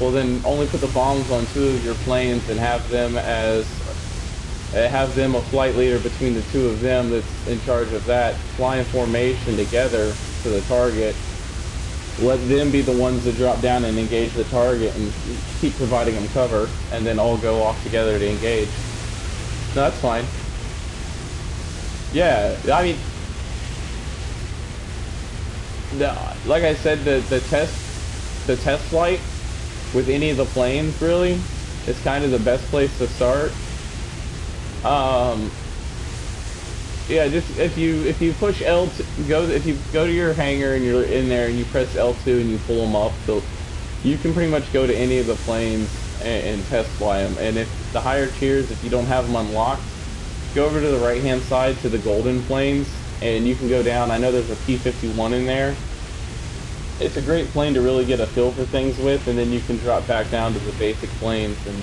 well then only put the bombs on 2 of your planes and have them a flight leader between the 2 of them that's in charge of that. Fly in formation together to the target. Let them be the ones that drop down and engage the target and keep providing them cover, and then all go off together to engage. No, that's fine. Yeah, I mean, like I said, the test flight with any of the planes really is kind of the best place to start. Yeah, just if you push L2, if you go to your hangar and you're in there and you press L2 and you pull them up, you can pretty much go to any of the planes and test fly them. And if the higher tiers, if you don't have them unlocked, go over to the right hand side to the golden planes and you can go down. I know there's a P-51 in there. It's a great plane to really get a feel for things with, and then you can drop back down to the basic planes and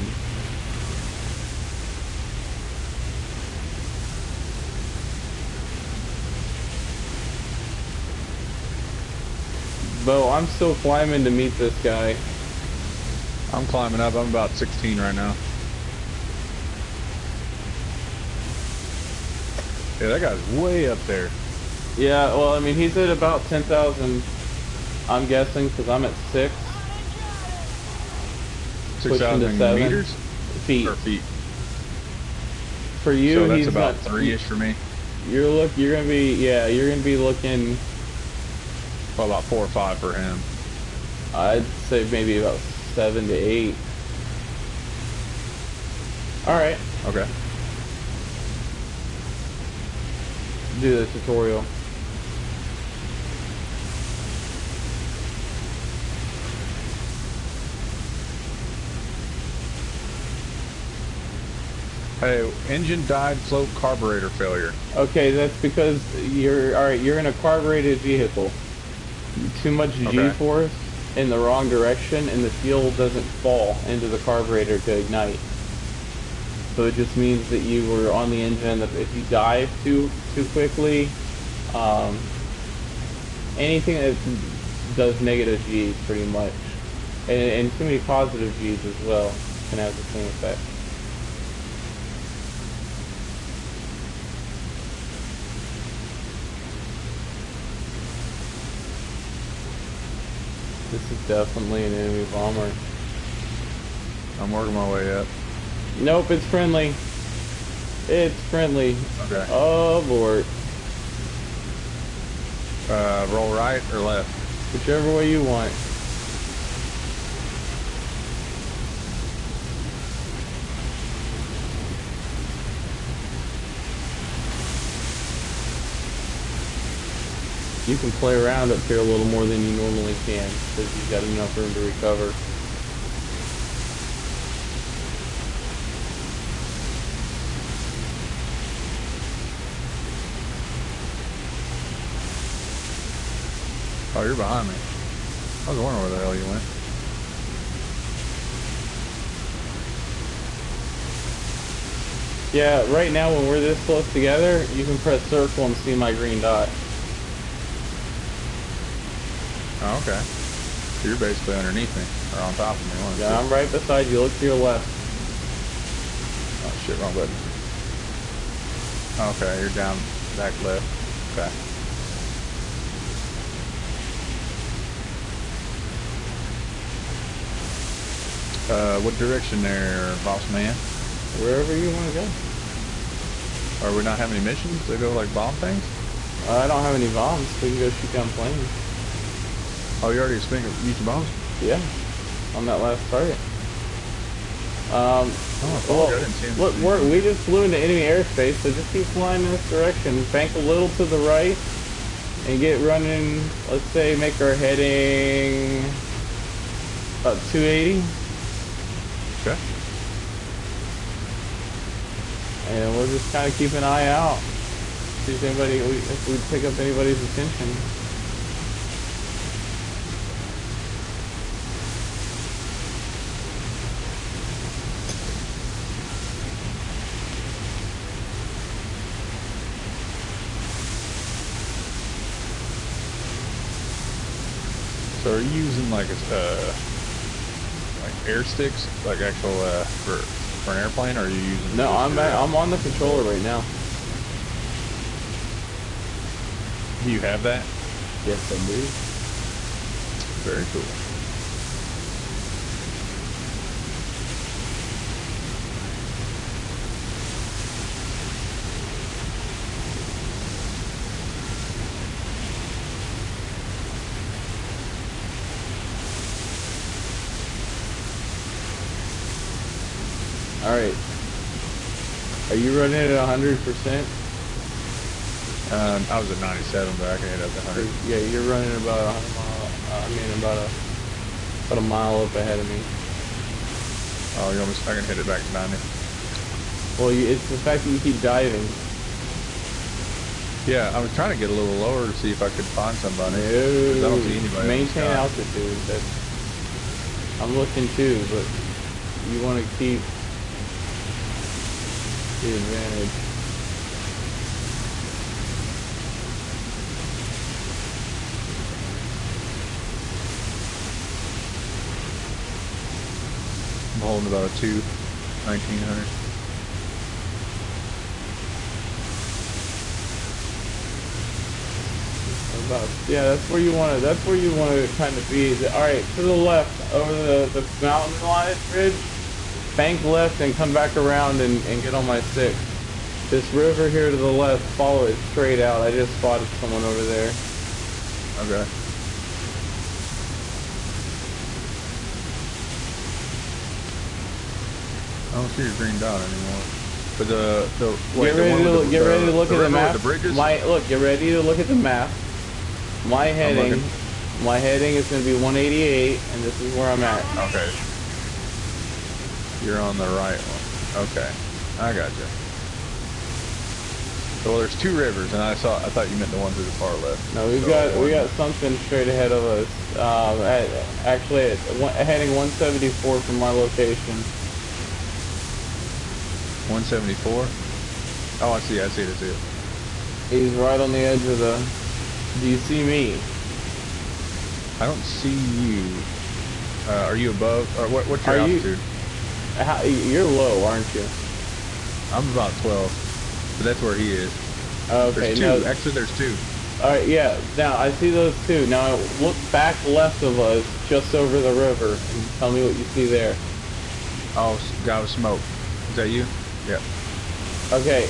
Bo, I'm still climbing to meet this guy. I'm climbing up. I'm about 16 right now. Yeah, that guy's way up there. Yeah, well, I mean, he's at about 10,000, I'm guessing, because I'm at 6. 6,000 meters? Feet. Or feet. For you, so that's he's about not 3-ish for me. You're gonna be looking. Well, about 4 or 5 for him. I'd say maybe about 7 to 8. All right. Okay. Do the tutorial. Hey, engine died, float carburetor failure. Okay, that's because you're in a carbureted vehicle. Too much G-force in the wrong direction, and the fuel doesn't fall into the carburetor to ignite. So it just means that you were on the engine. That if you dive too quickly, anything that does negative G's pretty much, and too many positive G's as well can have the same effect. This is definitely an enemy bomber. I'm working my way up. Nope, it's friendly. It's friendly. Okay. Abort. Roll right or left? Whichever way you want. you can play around up here a little more than you normally can because you've got enough room to recover. Oh, you're behind me. I was wondering where the hell you went. Yeah, right now when we're this close together, you can press circle and see my green dot. Oh, okay. So you're basically underneath me, or on top of me. Yeah, I'm right beside you. Look to your left. Oh shit, wrong button. Okay, you're down back left. Okay. What direction there, boss man? Wherever you want to go. Are we not having any missions to go like bomb things? I don't have any bombs. We can go shoot down planes. Oh, you already used your bombs? Yeah, on that last target. I didn't see him. Look, we just flew into enemy airspace, so just keep flying in this direction. Bank a little to the right, and get running. Let's say make our heading about 280. Okay. And we'll just kind of keep an eye out. See if if we pick up anybody's attention. So are you using like air sticks, like actual for an airplane, or are you using? No, I'm on the controller right now. Do you have that? Yes, I do. Very cool. Alright. Are you running at 100%? I was at 97, but I can hit up to 100. Yeah, you're running about 100 mile. About a mile up ahead of me. Oh, you almost? I can hit it back to 90. Well, it's the fact that you keep diving. Yeah, I was trying to get a little lower to see if I could find somebody. No, I don't see anybody. maintain altitude. I'm looking too, but you want to keep the advantage. I'm holding about a 1900. Yeah, that's where you want to. That's where you want to kind of be. All right, to the left, over the mountain line ridge, bank left and come back around and get on my 6. This river here to the left, follow it straight out. I just spotted someone over there. Okay. I don't see your green dot anymore. But get ready to look at the map. The bridges? Get ready to look at the map. My heading is going to be 188, and this is where I'm at. Okay. You're on the right one. Okay, I got you. So well, there's 2 rivers, and I thought you meant the one to the far left. No, we got something straight ahead of us. Actually, heading 174 from my location. 174. Oh, I see it. He's right on the edge of the. Do you see me? I don't see you. Are you above? Or what's your altitude? You're low, aren't you? I'm about 12, but that's where he is. Okay, there's 2. Actually, there's 2. All right, yeah. Now I see those 2. Now look back left of us, just over the river, and tell me what you see there. Oh, guy with smoke. Is that you? Yep. Okay.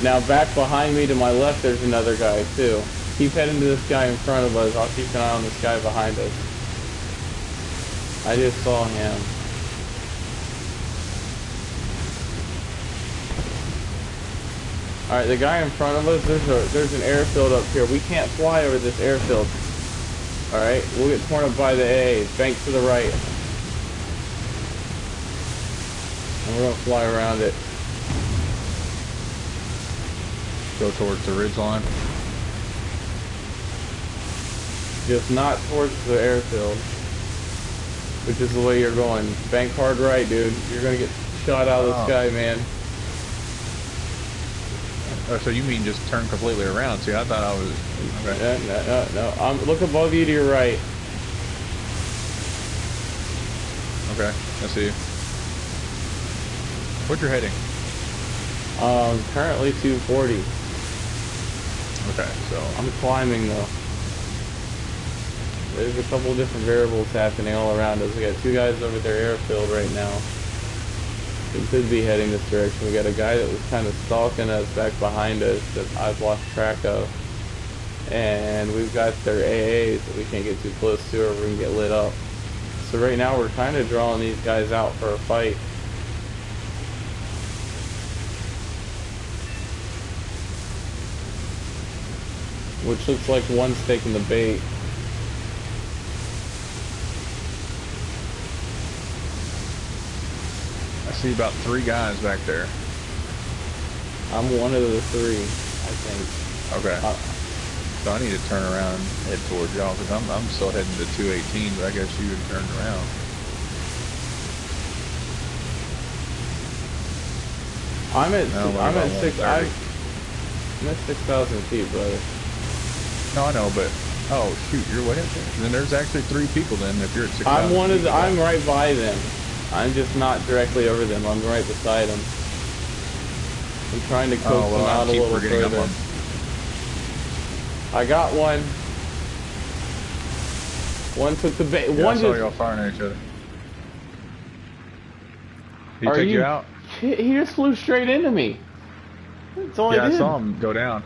Now back behind me to my left, there's another guy too. Keep heading to this guy in front of us. I'll keep an eye on this guy behind us. I just saw him. Alright, the guy in front of us, there's an airfield up here. We can't fly over this airfield. Alright, we'll get torn up by the AA. Bank to the right. And we're gonna fly around it. Go towards the ridge line. Just not towards the airfield. Which is the way you're going. Bank hard right, dude. You're gonna get shot out of the sky, man. Oh, so you mean just turn completely around? See, I thought I was... Okay. No. Look above you to your right. Okay, I see you. What's your heading? Currently 240. Okay, so... I'm climbing, though. There's a couple different variables happening all around us. We got two guys over their airfield right now. We could be heading this direction. We got a guy that was kind of stalking us back behind us that I've lost track of. And we've got their AAs that we can't get too close to or we can get lit up. So right now we're kind of drawing these guys out for a fight. Which looks like one's taking the bait. I see about 3 guys back there. I'm one of the 3, I think. Okay. So I need to turn around and head towards y'all because I'm still heading to 218, but I guess you had turned around. I'm at I'm at 6,000 feet, brother. No, I know, but oh shoot, you're way up there. Then there's actually 3 people. Then if you're at 6,000, I'm one of the. I'm right by them. I'm just not directly over them. I'm right beside them. I'm trying to coax them out a little further. I got one. One took the bait. Yeah, one I saw just. y'all firing at each other. He took you out? He just flew straight into me. That's all I did. I saw him go down.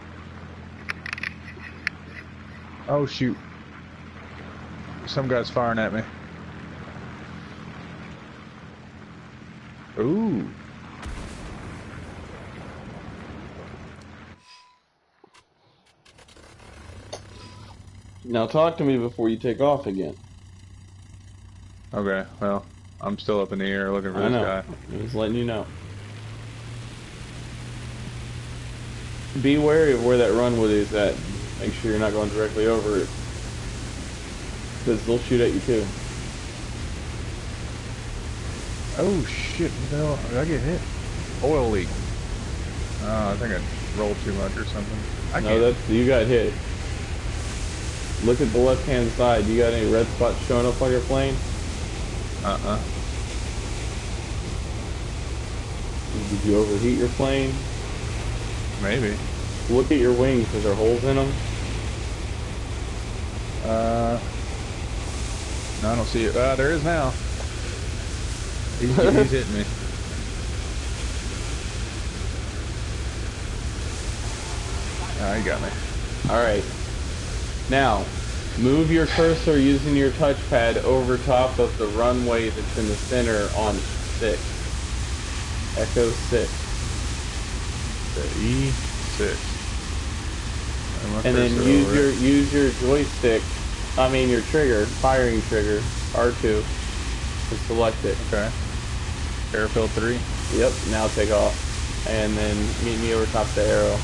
Oh shoot. Some guy's firing at me. Ooh. Now talk to me before you take off again. Okay, well, I'm still up in the air looking for this guy. I'm just letting you know. Be wary of where that runway is at. Make sure you're not going directly over it. Because they'll shoot at you too. Oh shit, what the hell? Did I get hit? Oil leak. I think I rolled too much or something. No, you got hit. Look at the left hand side. You got any red spots showing up on your plane? Did you overheat your plane? Maybe. Look at your wings, because there are holes in them. No, I don't see it. There is now. He's hitting me. He got me. Alright. Now, move your cursor using your touchpad over top of the runway that's in the center on 6. Echo 6. The E6. And then use your joystick, your trigger, firing trigger, R2, to select it. Okay. Airfield 3? Yep, now take off. And then meet me over top the arrow.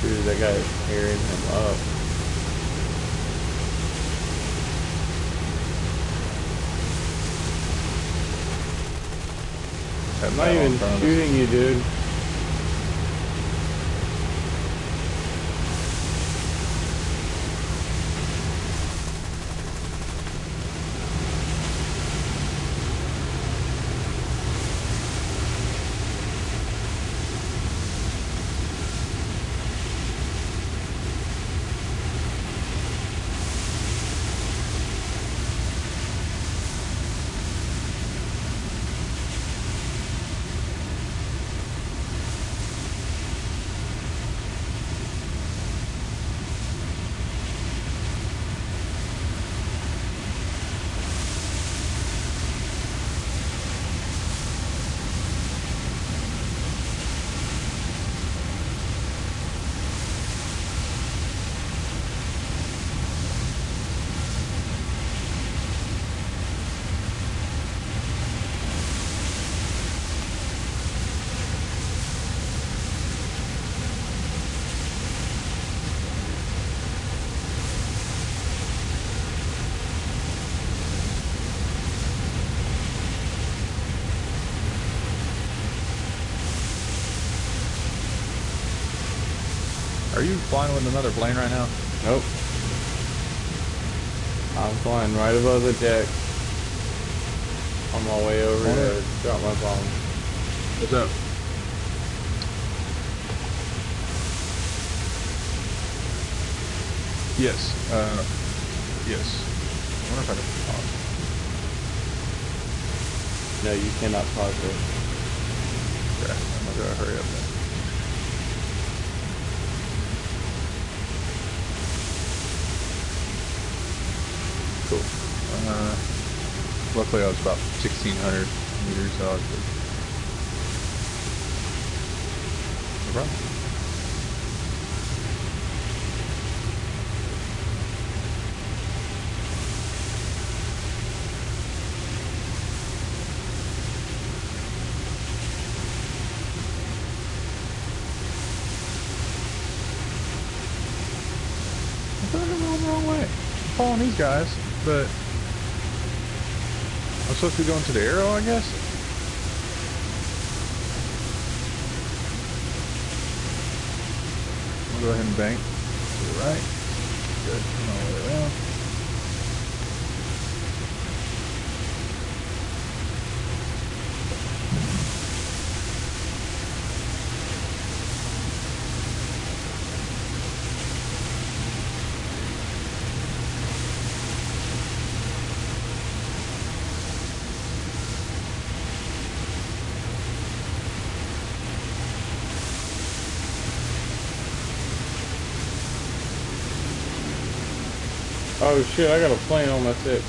Dude, that guy is tearing him up. That I'm not battle in even front of us. shooting you, dude. Are you flying with another plane right now? Nope. I'm flying right above the deck. On my way over to drop my bomb. What's up? Yes. Yes. I wonder if I can pause. No, you cannot pause it. Okay, I'm gonna hurry up then. Cool. Luckily I was about 1,600 meters, so I was good. No problem. I'm going the wrong way. I'm following these guys, but I'm supposed to be going to the arrow, I guess? I'll go ahead and bank to the right. Good. Come all the way around. Oh shit, I got a plane on my 6.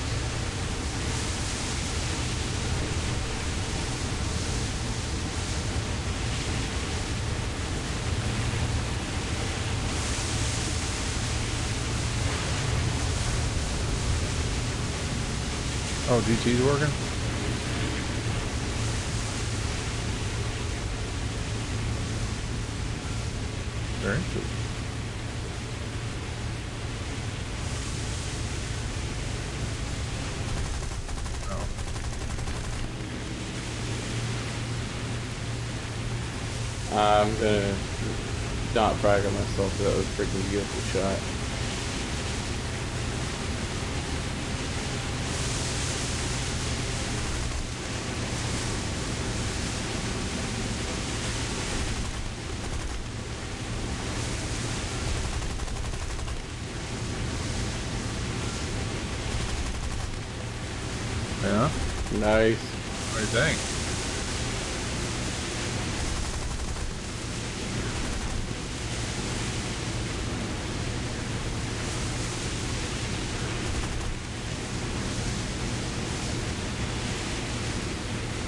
Oh, GT's working? Very cool. Oh. I'm gonna not brag on myself, but that was a freaking beautiful shot. Yeah? Nice. What do you think?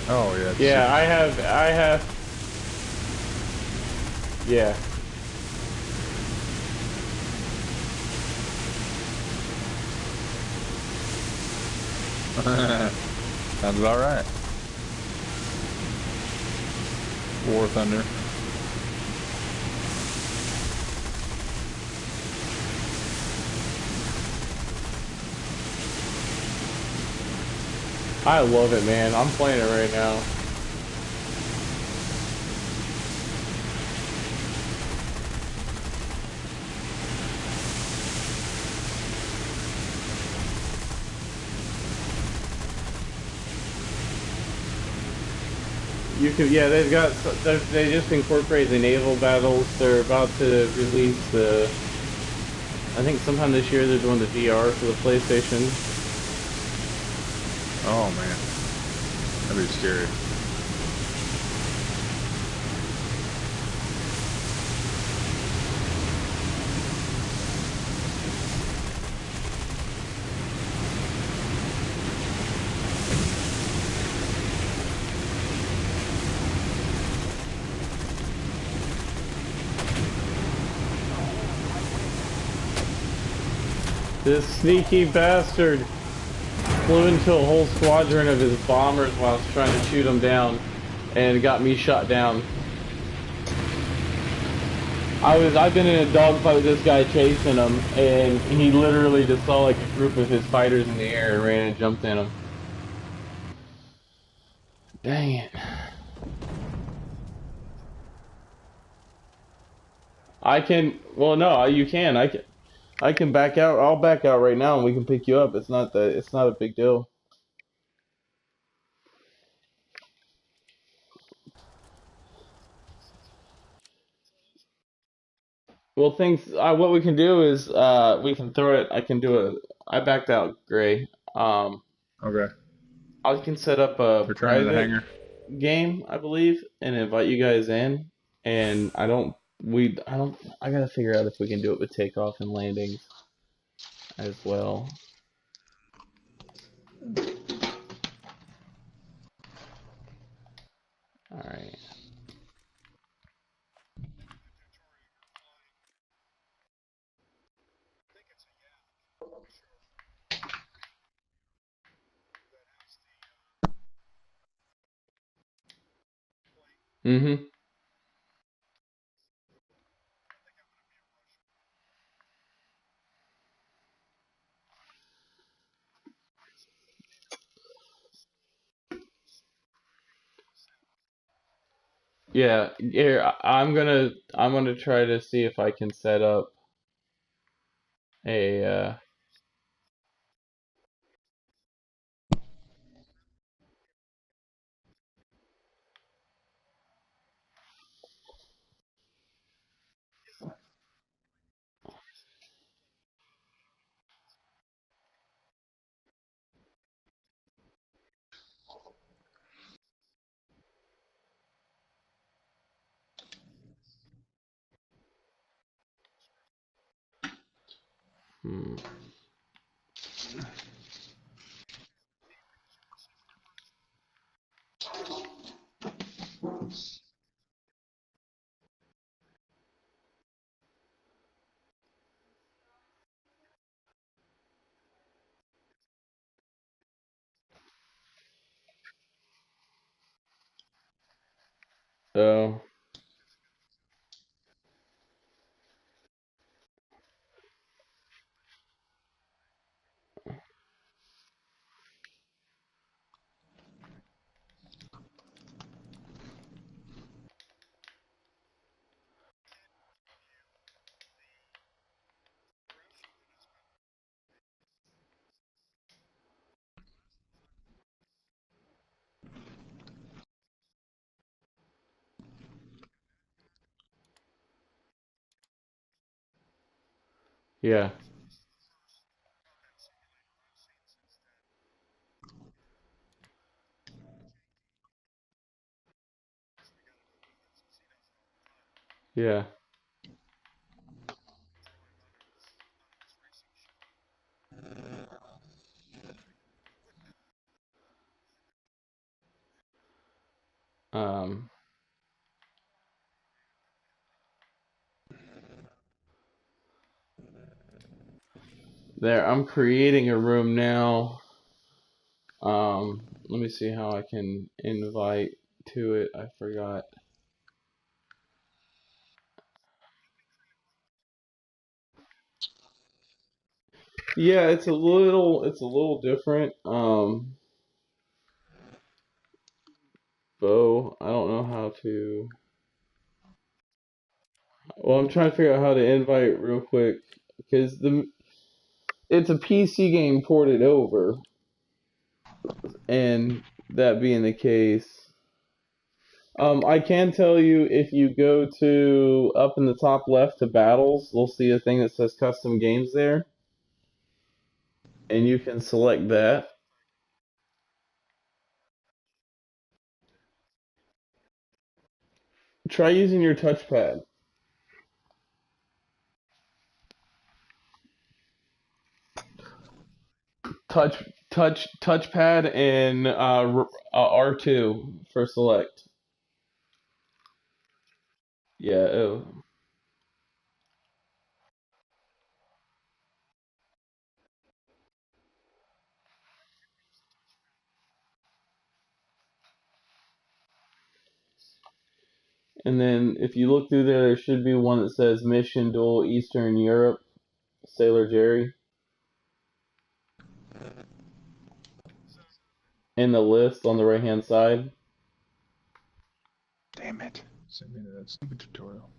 Oh, yeah. Yeah, I have, yeah. Sounds about right. WarThunder. I love it, man. I'm playing it right now. You can, yeah, they've got, they just incorporate the naval battles. They're about to release the, I think sometime this year they're doing the VR for the PlayStation. Oh man, that'd be scary. This sneaky bastard flew into a whole squadron of his bombers while I was trying to shoot him down, and got me shot down. I've been in a dogfight with this guy chasing him, and he literally just saw like a group of his fighters in the air and ran and jumped in him. Dang it. I can, well no, you can. I can back out. I'll back out right now and we can pick you up. It's not a big deal. Well, what we can do is we can throw it. I backed out, Gray. Okay. I can set up a Return to the private hangar. game, I believe, and invite you guys in. And I gotta figure out if we can do it with takeoff and landings as well. All right. Mm-hmm. Yeah. Here, I'm gonna try to see if I can set up a. Hmm. So. Yeah. Yeah. Um. There. I'm creating a room now. Let me see how I can invite to it. I forgot. Yeah, it's a little different. Bo, I don't know how to. Well, I'm trying to figure out how to invite real quick because it's a PC game ported over, and that being the case, I can tell you if you go to up in the top left to battles, you'll see a thing that says custom games there, and you can select that. Try using your touchpad. Touchpad and R2 for select. Yeah. Oh. And then if you look through there, there should be one that says Mission Duel Eastern Europe, Sailor Jerry, in the list on the right hand side. Damn it. Send me to that stupid tutorial.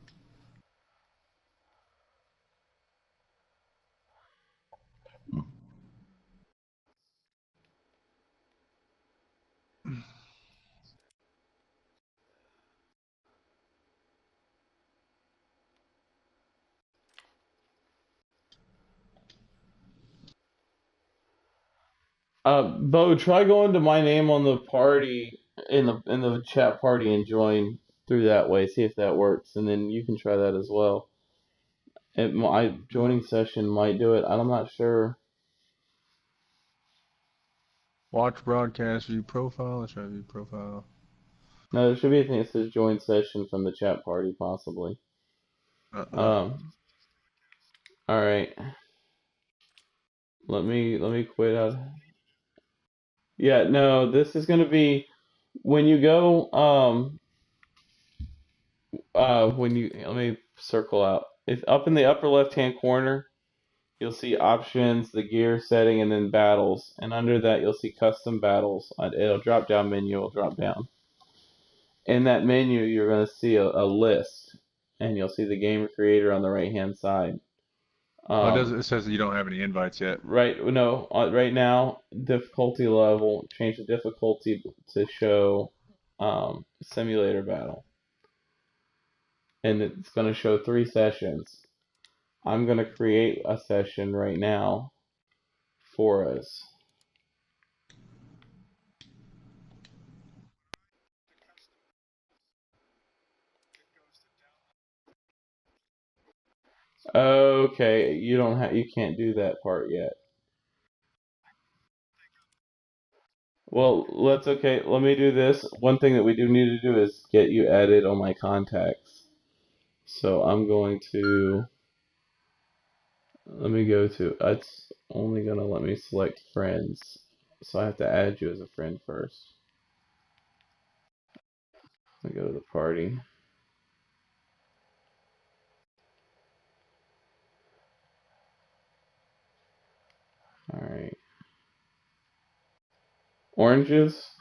Bo, try going to my name on the party in the chat party and join through that way. See if that works, and then you can try that as well. Joining session might do it. I'm not sure. Watch broadcast, view profile. Let's try view profile. No, there should be a thing that says join session from the chat party, possibly. All right. Let me quit out. Yeah, no, this is gonna be when you go when you let me circle out. If up in the upper left hand corner, you'll see options, the gear setting, and then battles. And under that, you'll see custom battles. It'll drop down menu. Will drop down. In that menu, you're gonna see a list, and you'll see the game creator on the right hand side. Oh, it says that you don't have any invites yet. Right, no, right now, difficulty level, change the difficulty to show simulator battle. And it's going to show 3 sessions. I'm going to create a session right now for us. Okay, you can't do that part yet. Well, let me do this. One thing that we do need to do is get you added on my contacts. So I'm going to let me go to it's only gonna let me select friends. So I have to add you as a friend first. Let me go to the party. Alright. Oranges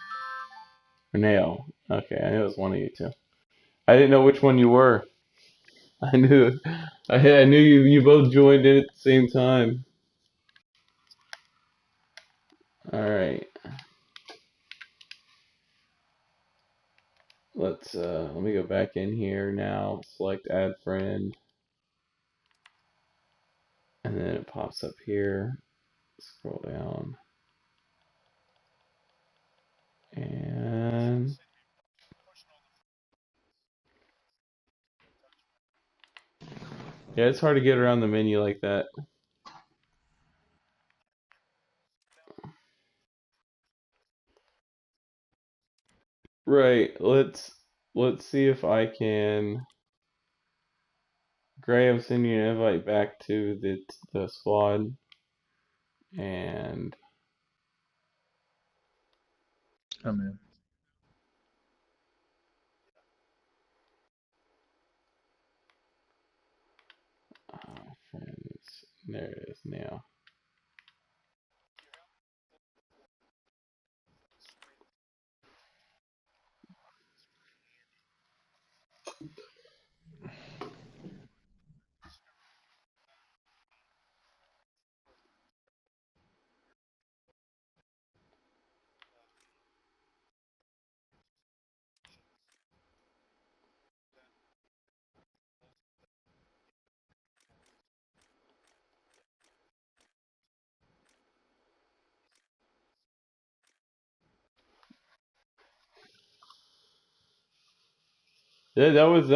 or nail? Okay, I knew it was one of you two. I didn't know which one you were. I knew I knew you both joined in at the same time. Alright. Let me go back in here now, select add friend, and then it pops up here. Scroll down. And yeah, it's hard to get around the menu like that. Right, let's see if I can. Gray, I'm sending you an invite back to the squad, and I'm in. friends. There it is now. Yeah, that was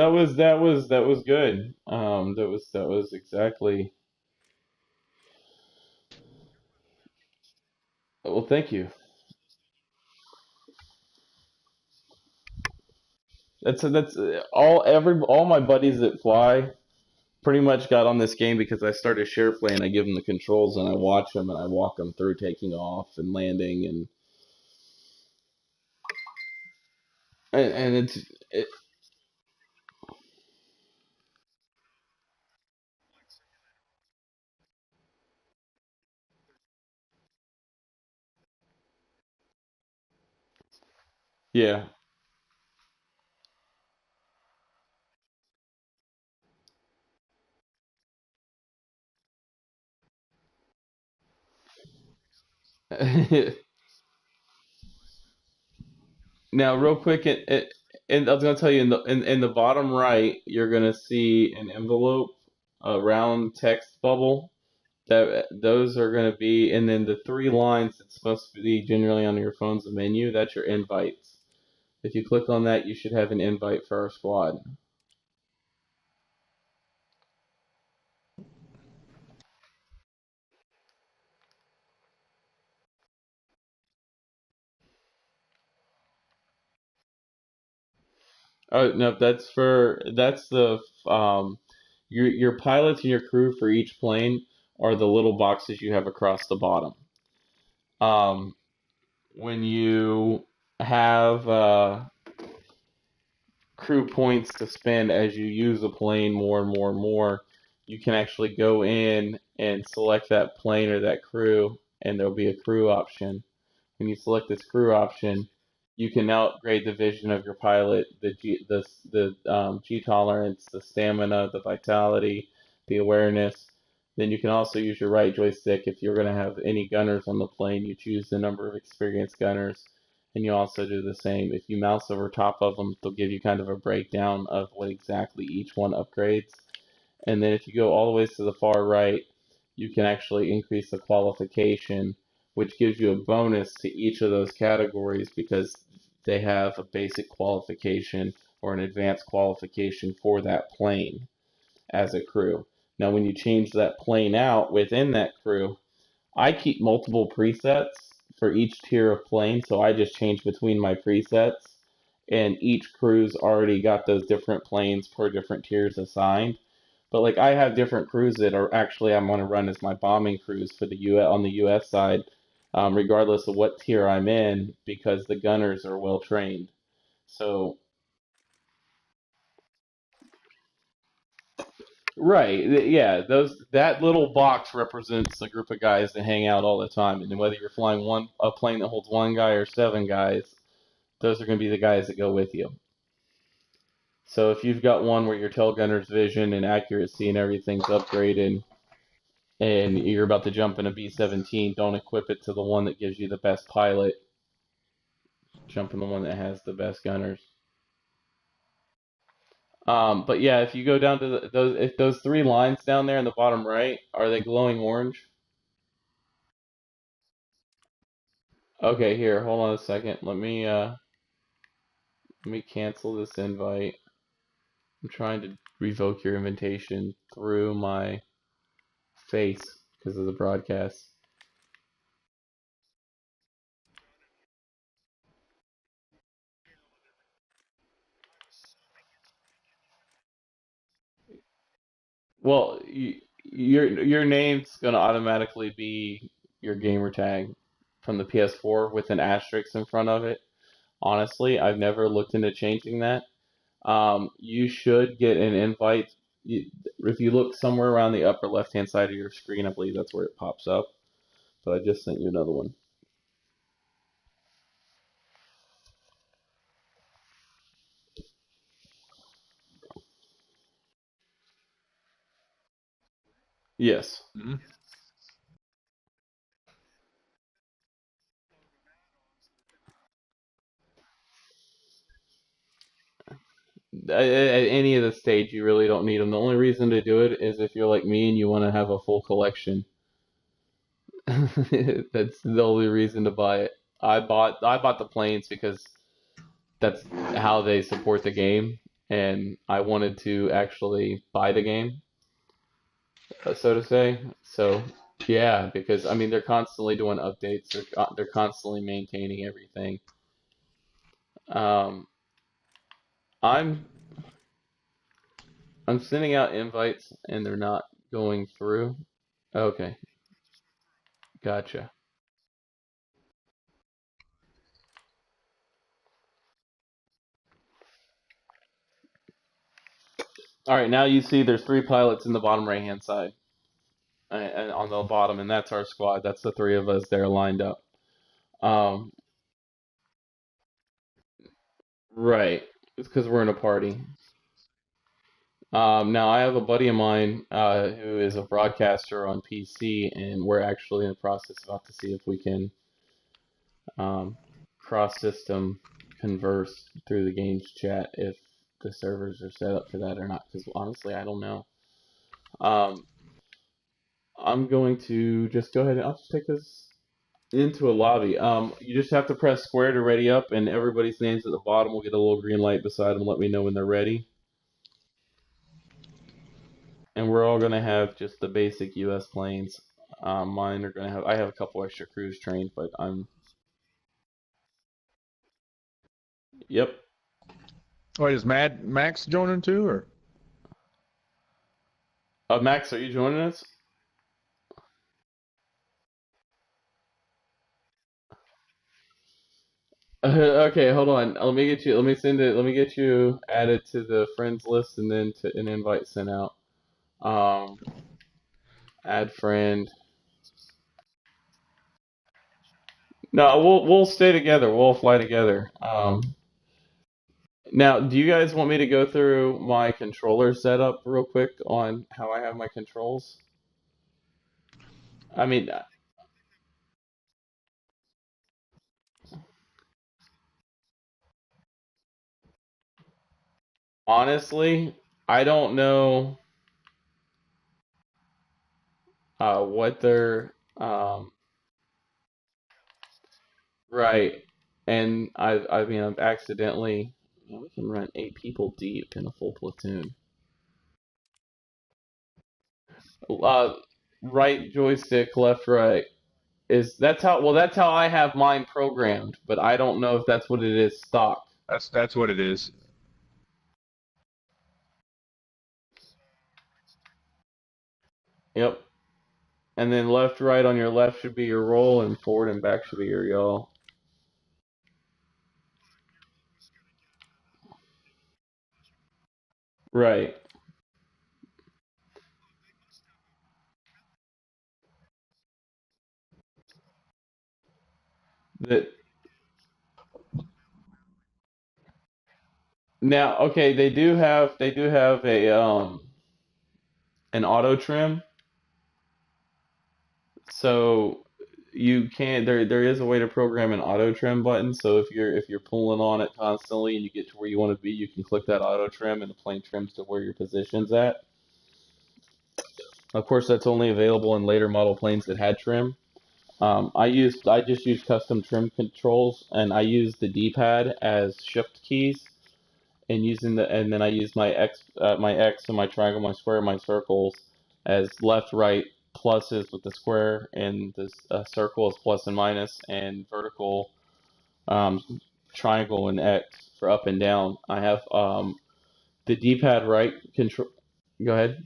good. That was exactly. Well, thank you. All my buddies that fly pretty much got on this game because I started share playing. I give them the controls and I watch them and I walk them through taking off and landing and it, yeah. Now, real quick, and I was gonna tell you in the bottom right, you're gonna see an envelope, a round text bubble. That those are gonna be, and then the three lines that's supposed to be generally on your phone's menu. That's your invites. If you click on that, you should have an invite for our squad. Oh no, that's the your pilots and your crew for each plane are the little boxes you have across the bottom. Um, when you have crew points to spend as you use a plane more and more and more, you can actually go in and select that plane or that crew, and there'll be a crew option. When you select this crew option, you can now upgrade the vision of your pilot, the G tolerance, the stamina, the vitality, the awareness. Then you can also use your right joystick if you're going to have any gunners on the plane. You choose the number of experienced gunners, and you also do the same. If you mouse over top of them, they'll give you kind of a breakdown of what exactly each one upgrades. And then if you go all the way to the far right, you can actually increase the qualification, which gives you a bonus to each of those categories because they have a basic qualification or an advanced qualification for that plane as a crew. Now, when you change that plane out within that crew, I keep multiple presets for each tier of plane, so I just change between my presets, and each crew's already got those different planes per different tiers assigned. But like I have different crews that are actually I'm going to run as my bombing crews for the U.S. on the U.S. side, regardless of what tier I'm in, because the gunners are well trained. So right, yeah, those that little box represents a group of guys that hang out all the time, and whether you're flying a plane that holds one guy or seven guys, those are going to be the guys that go with you. So if you've got one where your tail gunner's vision and accuracy and everything's upgraded, and you're about to jump in a B-17, don't equip it to the one that gives you the best pilot. Jump in the one that has the best gunners. But yeah, if you go down to if those three lines down there in the bottom right, are they glowing orange? Okay, here, hold on a second. Let me cancel this invite. I'm trying to revoke your invitation through my face because of the broadcast. Well, your name's gonna automatically be your gamer tag from the PS4 with an asterisk in front of it. Honestly, I've never looked into changing that. You should get an invite. If you look somewhere around the upper left-hand side of your screen, I believe that's where it pops up. But I just sent you another one. Yes. Mm-hmm. At any of the stage, you really don't need them. The only reason to do it is if you're like me and you want to have a full collection. That's the only reason to buy it. I bought the planes because that's how they support the game. and I wanted to actually buy the game, so to say. So yeah, because I mean they're constantly doing updates. They're constantly maintaining everything. Um, I'm I'm sending out invites and they're not going through. Okay, gotcha. All right, now you see there's three pilots in the bottom right hand side, and on the bottom, and that's our squad. That's the three of us there lined up. Um, right. It's because we're in a party. Now I have a buddy of mine who is a broadcaster on PC, and we're actually in the process about to see if we can um, cross-system converse through the game's chat if the servers are set up for that or not. Because honestly, I don't know. Um, I'm going to just go ahead and I'll just take this into a lobby. You just have to press square to ready up, and everybody's names at the bottom will get a little green light beside them. Let me know when they're ready. And we're all gonna have just the basic U.S. planes. Mine are gonna have. I have a couple extra crews trained, but I'm. Yep. Wait, is Max joining too, or? Max, are you joining us? Okay, hold on. Let me get you. Let me send it. Let me get you added to the friends list, and then to an invite sent out. Um, add friend. No, we'll stay together. We'll fly together. Now, do you guys want me to go through my controller setup real quick on how I have my controls? I mean, honestly, I don't know what they're right, and I mean I've accidentally. We can run 8 people deep in a full platoon. Uh, right joystick, left, right. Is that's how? Well, that's how I have mine programmed, but I don't know if that's what it is stock. That's what it is. Yep. And then left, right on your left should be your roll, and forward and back should be your yaw. Right. That now, okay, they do have a an auto trim, so you can there is a way to program an auto trim button. So if you're pulling on it constantly and you get to where you want to be, you can click that auto trim and the plane trims to where your position's at. Of course, that's only available in later model planes that had trim. I just used custom trim controls, and I used the D-pad as shift keys, and then I used my X and my triangle, my square, my circles as left, right, pluses with the square, and the circle is plus and minus, and vertical um, triangle and X for up and down. I have the D-pad right control. Go ahead.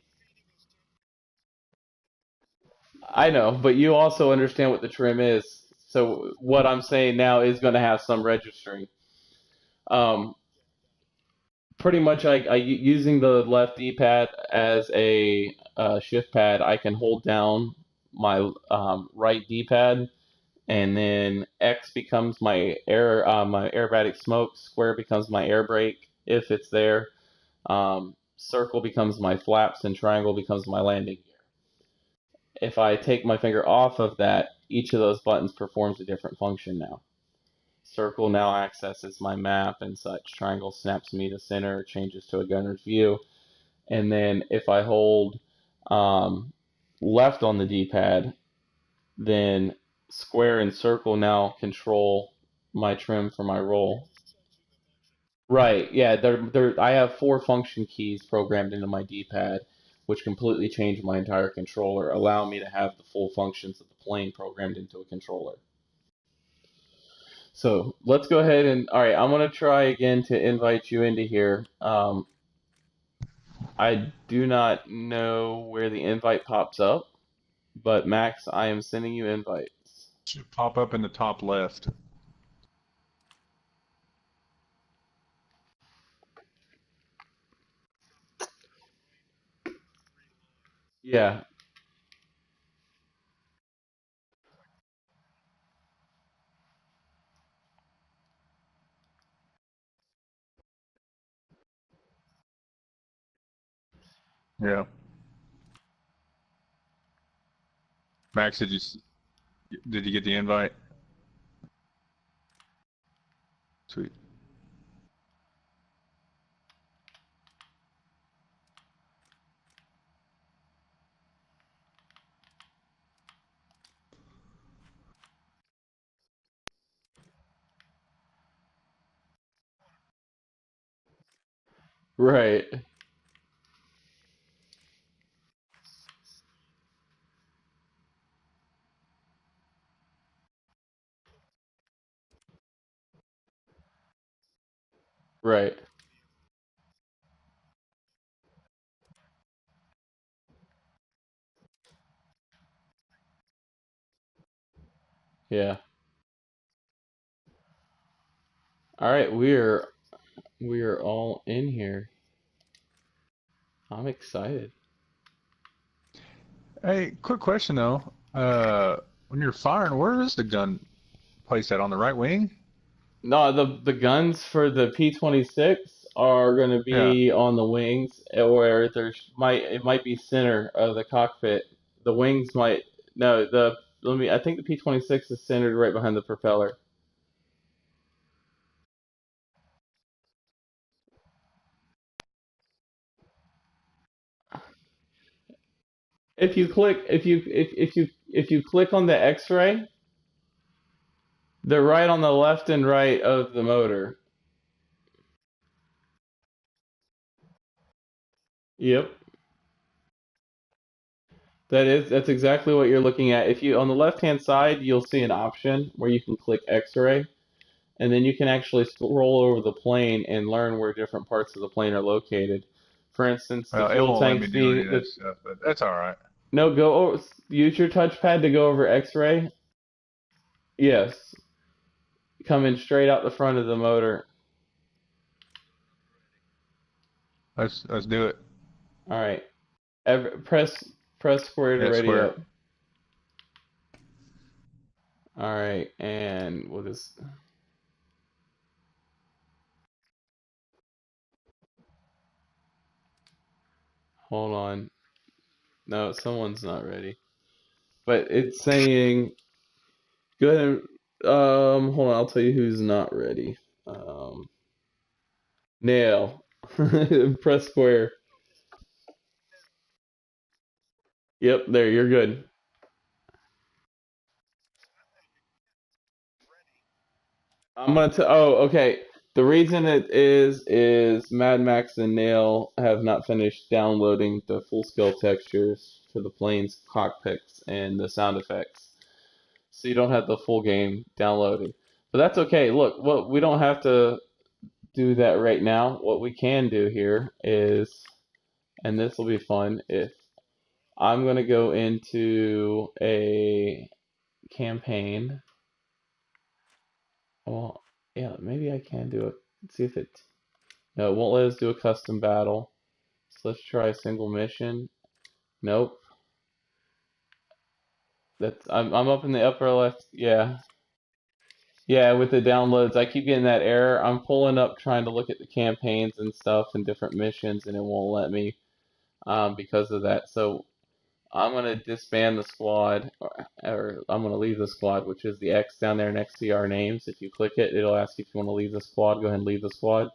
I know, but you also understand what the trim is. So what I'm saying now is going to have some registering. Um, Pretty much, using the left D-pad as a shift pad, I can hold down my right D-pad, and then X becomes my aerobatic smoke. Square becomes my air brake if it's there. Circle becomes my flaps, and triangle becomes my landing gear. If I take my finger off of that, each of those buttons performs a different function now. Circle now accesses my map and such. Triangle snaps me to center, changes to a gunner's view. And then if I hold um, left on the D-pad, then square and circle now control my trim for my roll. Right, yeah, I have four function keys programmed into my D-pad, which completely change my entire controller, allow me to have the full functions of the plane programmed into a controller. So let's go ahead and, all right, I'm going to try again to invite you into here. I do not know where the invite pops up, but Max, I am sending you invites. Should pop up in the top left. Yeah, Yeah. Max, did you get the invite? Sweet. right, right, yeah. All right, we are all in here. I'm excited. Hey, quick question though. When you're firing, where is the gun placed at? On the right wing? No, the guns for the P-26 are going to Yeah. be on the wings, or it might be center of the cockpit. The wings might no the let me I think the P-26 is centered right behind the propeller. If you click on the X-ray, they're right on the left and right of the motor. Yep. That's exactly what you're looking at. If you on the left-hand side, you'll see an option where you can click X-ray, and then you can actually scroll over the plane and learn where different parts of the plane are located. For instance, the Well, it fuel won't let tanks me do any being of the that stuff, but that's all right. no go over, use your touchpad to go over X-ray. Yes, coming straight out the front of the motor. Let's do it. All right, press square to Yeah, ready square. up. All right, and we'll just hold on. No, someone's not ready, but it's saying go ahead and hold on. I'll tell you who's not ready. Um, Nail. Press square. Yep, there, you're good. Oh, okay. The reason it is Mad Max and Nail have not finished downloading the full scale textures for the plane's cockpits and the sound effects. So you don't have the full game downloaded. But that's okay. Look, what we don't have to do that right now. What we can do here is, and this will be fun, if I'm gonna go into a campaign. Well, yeah, maybe I can do it. Let's see if it. No, it won't let us do a custom battle. So let's try a single mission. Nope. I'm up in the upper left. Yeah. Yeah, with the downloads, I keep getting that error. I'm pulling up trying to look at the campaigns and stuff and different missions, and it won't let me because of that. So I'm gonna disband the squad, or I'm gonna leave the squad, which is the X down there next to our names. If you click it, it'll ask you if you want to leave the squad. Go ahead and leave the squad.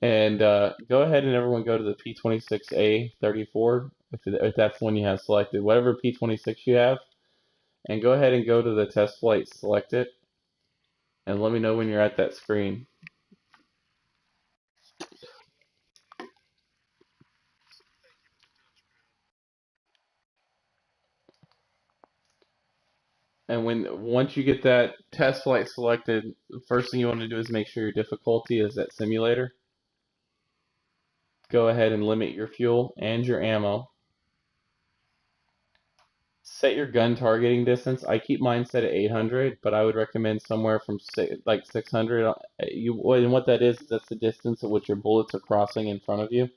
And go ahead and everyone go to the P26A 34 if that's the one you have selected. Whatever P26 you have, and go ahead and go to the test flight, select it, and let me know when you're at that screen. And once you get that test flight selected, the first thing you want to do is make sure your difficulty is at simulator. Go ahead and limit your fuel and your ammo. Set your gun targeting distance. I keep mine set at 800, but I would recommend somewhere from like 600. And what that is, that's the distance at which your bullets are crossing in front of you.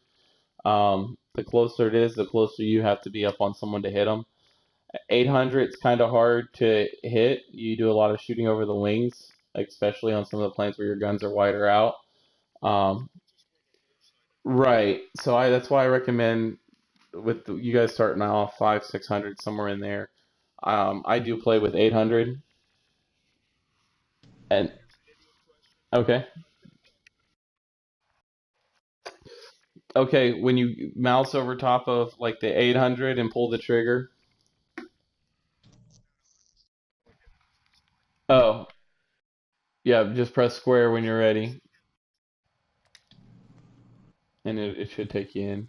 The closer it is, the closer you have to be up on someone to hit them. 800 is kind of hard to hit. You do a lot of shooting over the wings, especially on some of the planes where your guns are wider out. Um, right. So that's why I recommend with you guys starting off 500, 600 somewhere in there. I do play with 800 and okay. Okay, when you mouse over top of like the 800 and pull the trigger. Oh, yeah, just press square when you're ready and it should take you in.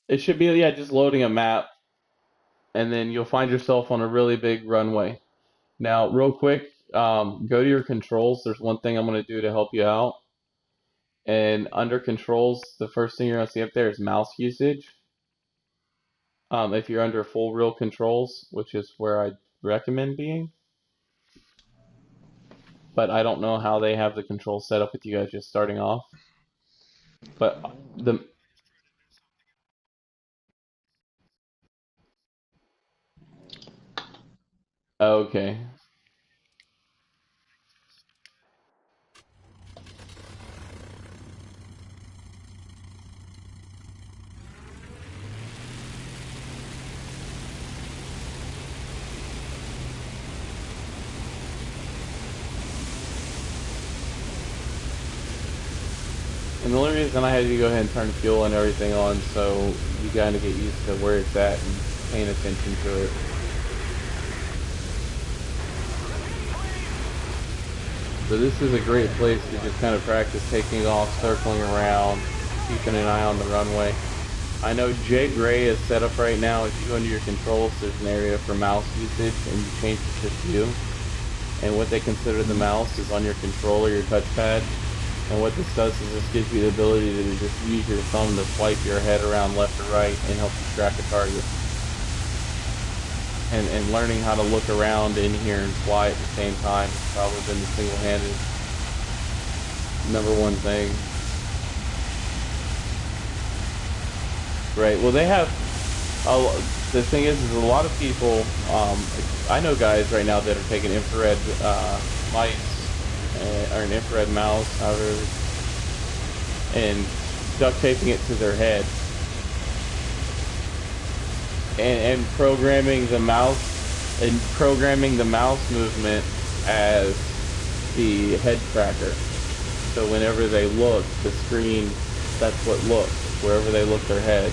It should be, yeah, just loading a map, and then you'll find yourself on a really big runway. Now, real quick, go to your controls. There's one thing I'm going to do to help you out. And under controls, the first thing you're going to see up there is mouse usage. If you're under full real controls, which is where I recommend being. But I don't know how they have the controls set up with you guys just starting off. But the okay. And the only reason I had to go ahead and turn fuel and everything on, so you kind of get used to where it's at and paying attention to it. So this is a great place to just kind of practice taking off, circling around, keeping an eye on the runway. I know JGrey is set up right now. If you go into your controls, there's an area for mouse usage, and you change it to view. And what they consider the mouse is on your controller, your touchpad. And what this does is this gives you the ability to just use your thumb to swipe your head around left or right and help you track a target. And learning how to look around in here and fly at the same time has probably been the single-handed #1 thing. Right. Well, they have. The thing is a lot of people. I know guys right now that are taking infrared mice or an infrared mouse, however, and duct taping it to their head, and programming the mouse movement as the head tracker. So whenever they look, the screen, that's what looks wherever they look their head.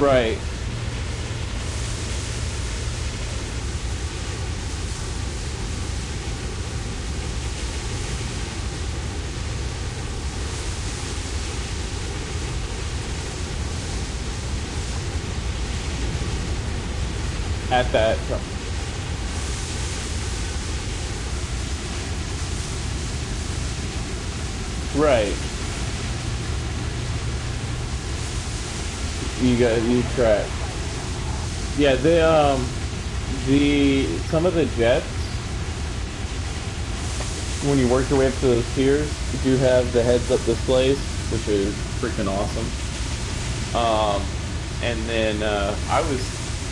Right. At that. Right. You track. Yeah, the some of the jets, when you work your way up to those tiers, do have the heads-up displays, which is freaking awesome. And then I was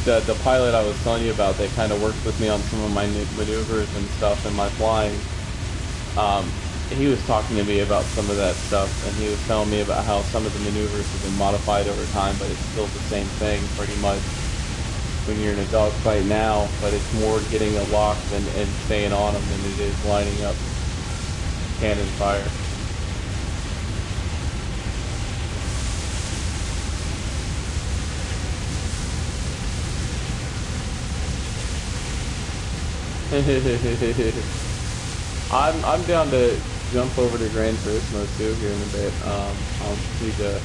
the pilot I was telling you about that kind of worked with me on some of my maneuvers and stuff in my flying. He was talking to me about some of that stuff, and he was telling me about how some of the maneuvers have been modified over time, but it's still the same thing pretty much when you're in a dogfight now, but it's more getting a lock and staying on them than it is lining up cannon fire. I'm down to jump over to Gran Turismo 2 here in a bit. I'll just need to.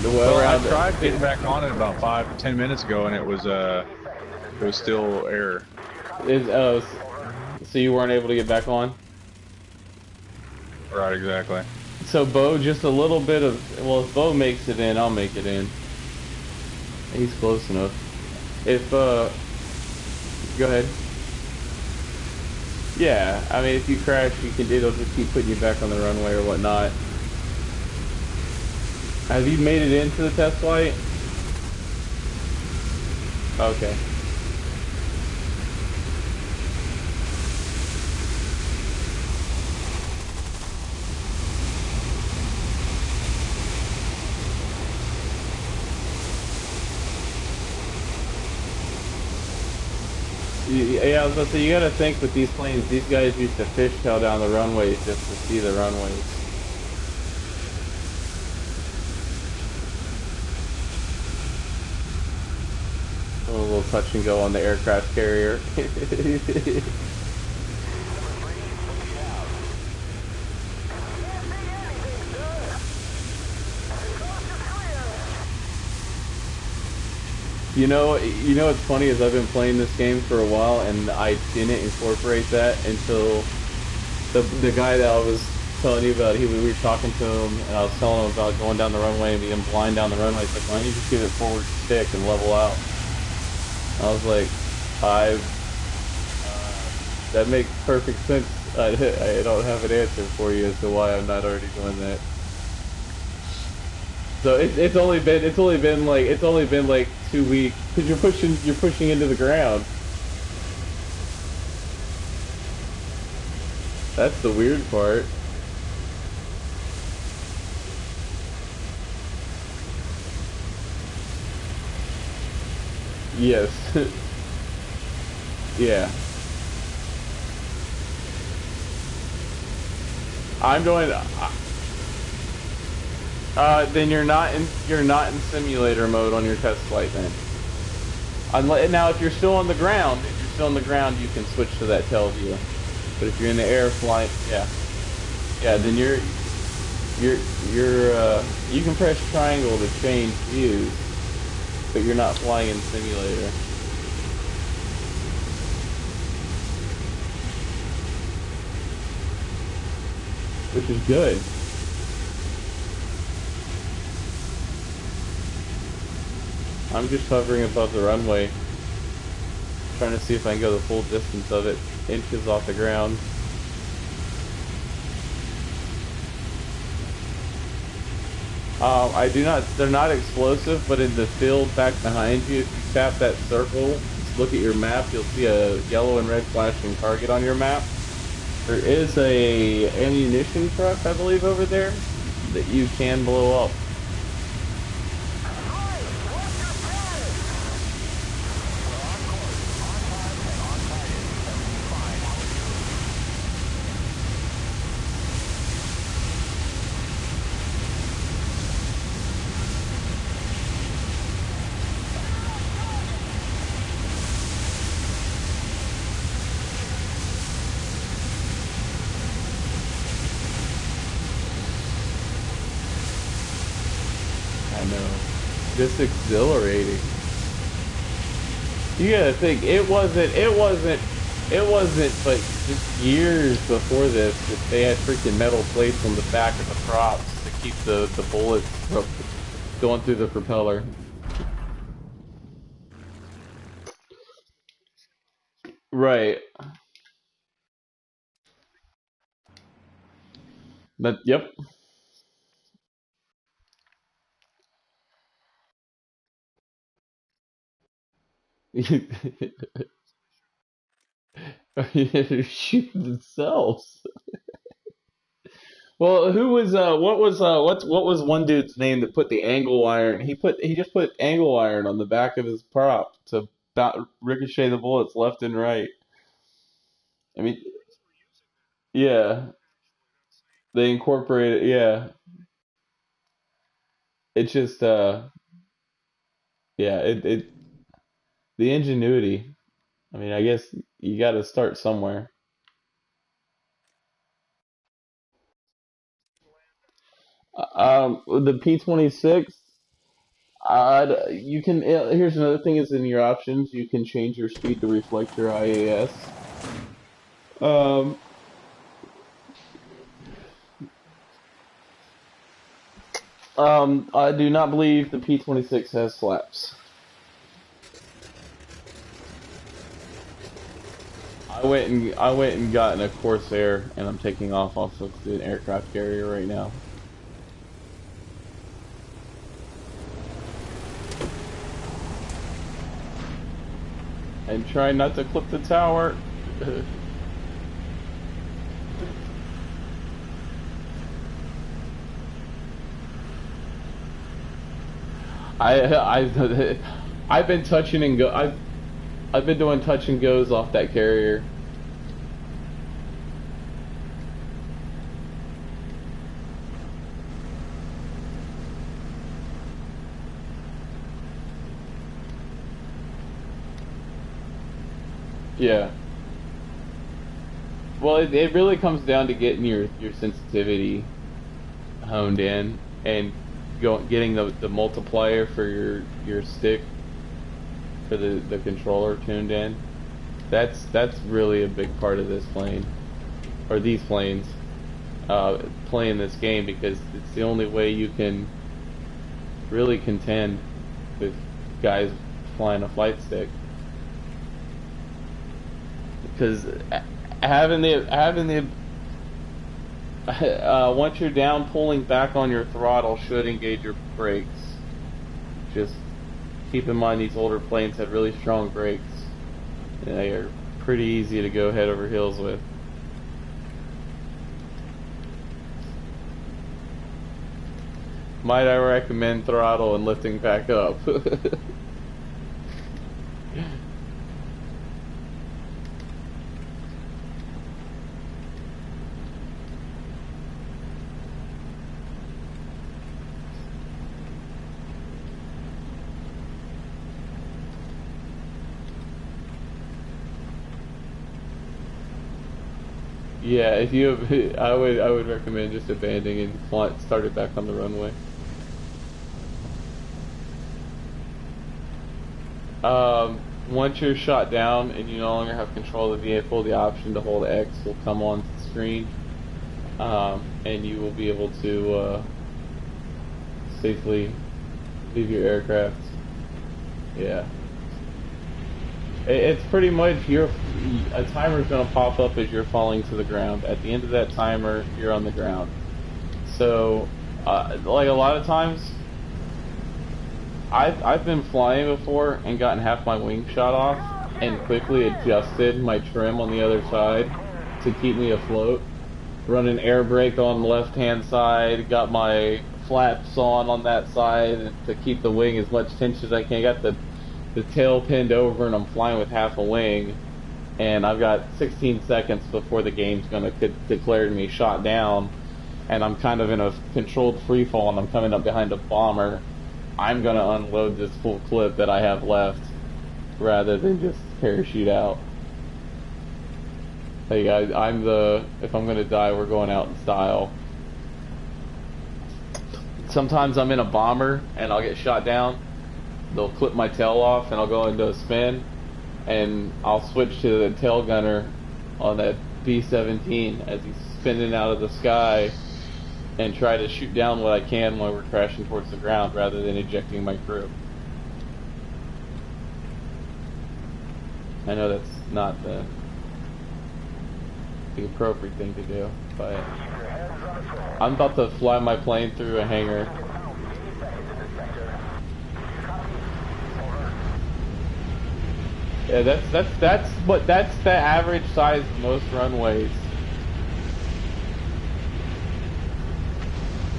Well, I Around tried getting back on it about 5-10 minutes ago, and it was still error. So you weren't able to get back on? Right, exactly. So Bo, just a little bit of, well, if Bo makes it in, I'll make it in. He's close enough. If go ahead. Yeah, I mean, if you crash, it'll just keep putting you back on the runway or whatnot. Have you made it into the test flight? Okay. Yeah, I was about to say, you gotta think with these planes, these guys used to fishtail down the runways just to see the runways. A little touch and go on the aircraft carrier. You know what's funny is I've been playing this game for a while and I didn't incorporate that until the guy that I was telling you about. We were talking to him and I was telling him about going down the runway and being blind down the runway. He's like, why don't you just give it forward stick and level out? I was like, I that makes perfect sense. I don't have an answer for you as to why I'm not already doing that. So it's only been like 2 weeks because you're pushing into the ground. That's the weird part. Yes. Yeah. I'm doing. Then you're not in simulator mode on your test flight then. Now, if you're still on the ground, you can switch to that tail view. But if you're in the air flight, yeah, then you can press triangle to change views, but you're not flying in simulator. Which is good. I'm just hovering above the runway, trying to see if I can go the full distance of it, inches off the ground. I do not, they're not explosive, but in the field back behind you, if you tap that circle, look at your map, you'll see a yellow and red flashing target on your map. There is a ammunition truck, I believe, over there that you can blow up. I know. Just exhilarating. You gotta think, it wasn't, but just years before this, that they had freaking metal plates on the back of the props to keep the bullets from going through the propeller. Right. But, yep. Shoot themselves. Well, what was one dude's name that put the angle iron? He just put angle iron on the back of his prop to ricochet the bullets left and right. I mean, yeah, they incorporate it. Yeah, it's just yeah, it the ingenuity. I mean, I guess you got to start somewhere. The P-26, you can. Here's another thing: is in your options, you can change your speed to reflect your IAS. Um, I do not believe the P-26 has flaps. I went and gotten a Corsair, and I'm taking off of the aircraft carrier right now. And try not to clip the tower. I've been touching and go. I've been doing touch and goes off that carrier. Yeah. Well, it really comes down to getting your sensitivity honed in and getting the multiplier for your stick for the controller tuned in. That's really a big part of this plane or these planes playing this game because it's the only way you can really contend with guys flying a flight stick. Because having the once you're down, pulling back on your throttle should engage your brakes. Just keep in mind these older planes had really strong brakes. They are pretty easy to go head over heels with. Might I recommend throttle and lifting back up? Yeah, if you have, I would recommend just abandoning and start it back on the runway. Once you're shot down and you no longer have control of the vehicle, the option to hold X will come on the screen, and you will be able to safely leave your aircraft. Yeah. It's pretty much a timer's gonna pop up as you're falling to the ground. At the end of that timer, you're on the ground. So, like a lot of times, I've been flying before and gotten half my wing shot off, and quickly adjusted my trim on the other side to keep me afloat. Running air brake on the left hand side, got my flaps on that side to keep the wing as much tension as I can. Got the tail pinned over and I'm flying with half a wing, and I've got 16 seconds before the game's gonna declare me shot down, and I'm kind of in a controlled free fall and I'm coming up behind a bomber. I'm gonna unload this full clip that I have left rather than just parachute out. Hey guys, if I'm gonna die, we're going out in style. Sometimes I'm in a bomber and I'll get shot down. They'll clip my tail off and I'll go into a spin, and I'll switch to the tail gunner on that B-17 as he's spinning out of the sky and try to shoot down what I can while we're crashing towards the ground rather than ejecting my crew. I know that's not the appropriate thing to do, but I'm about to fly my plane through a hangar. Yeah, that's the average size of most runways.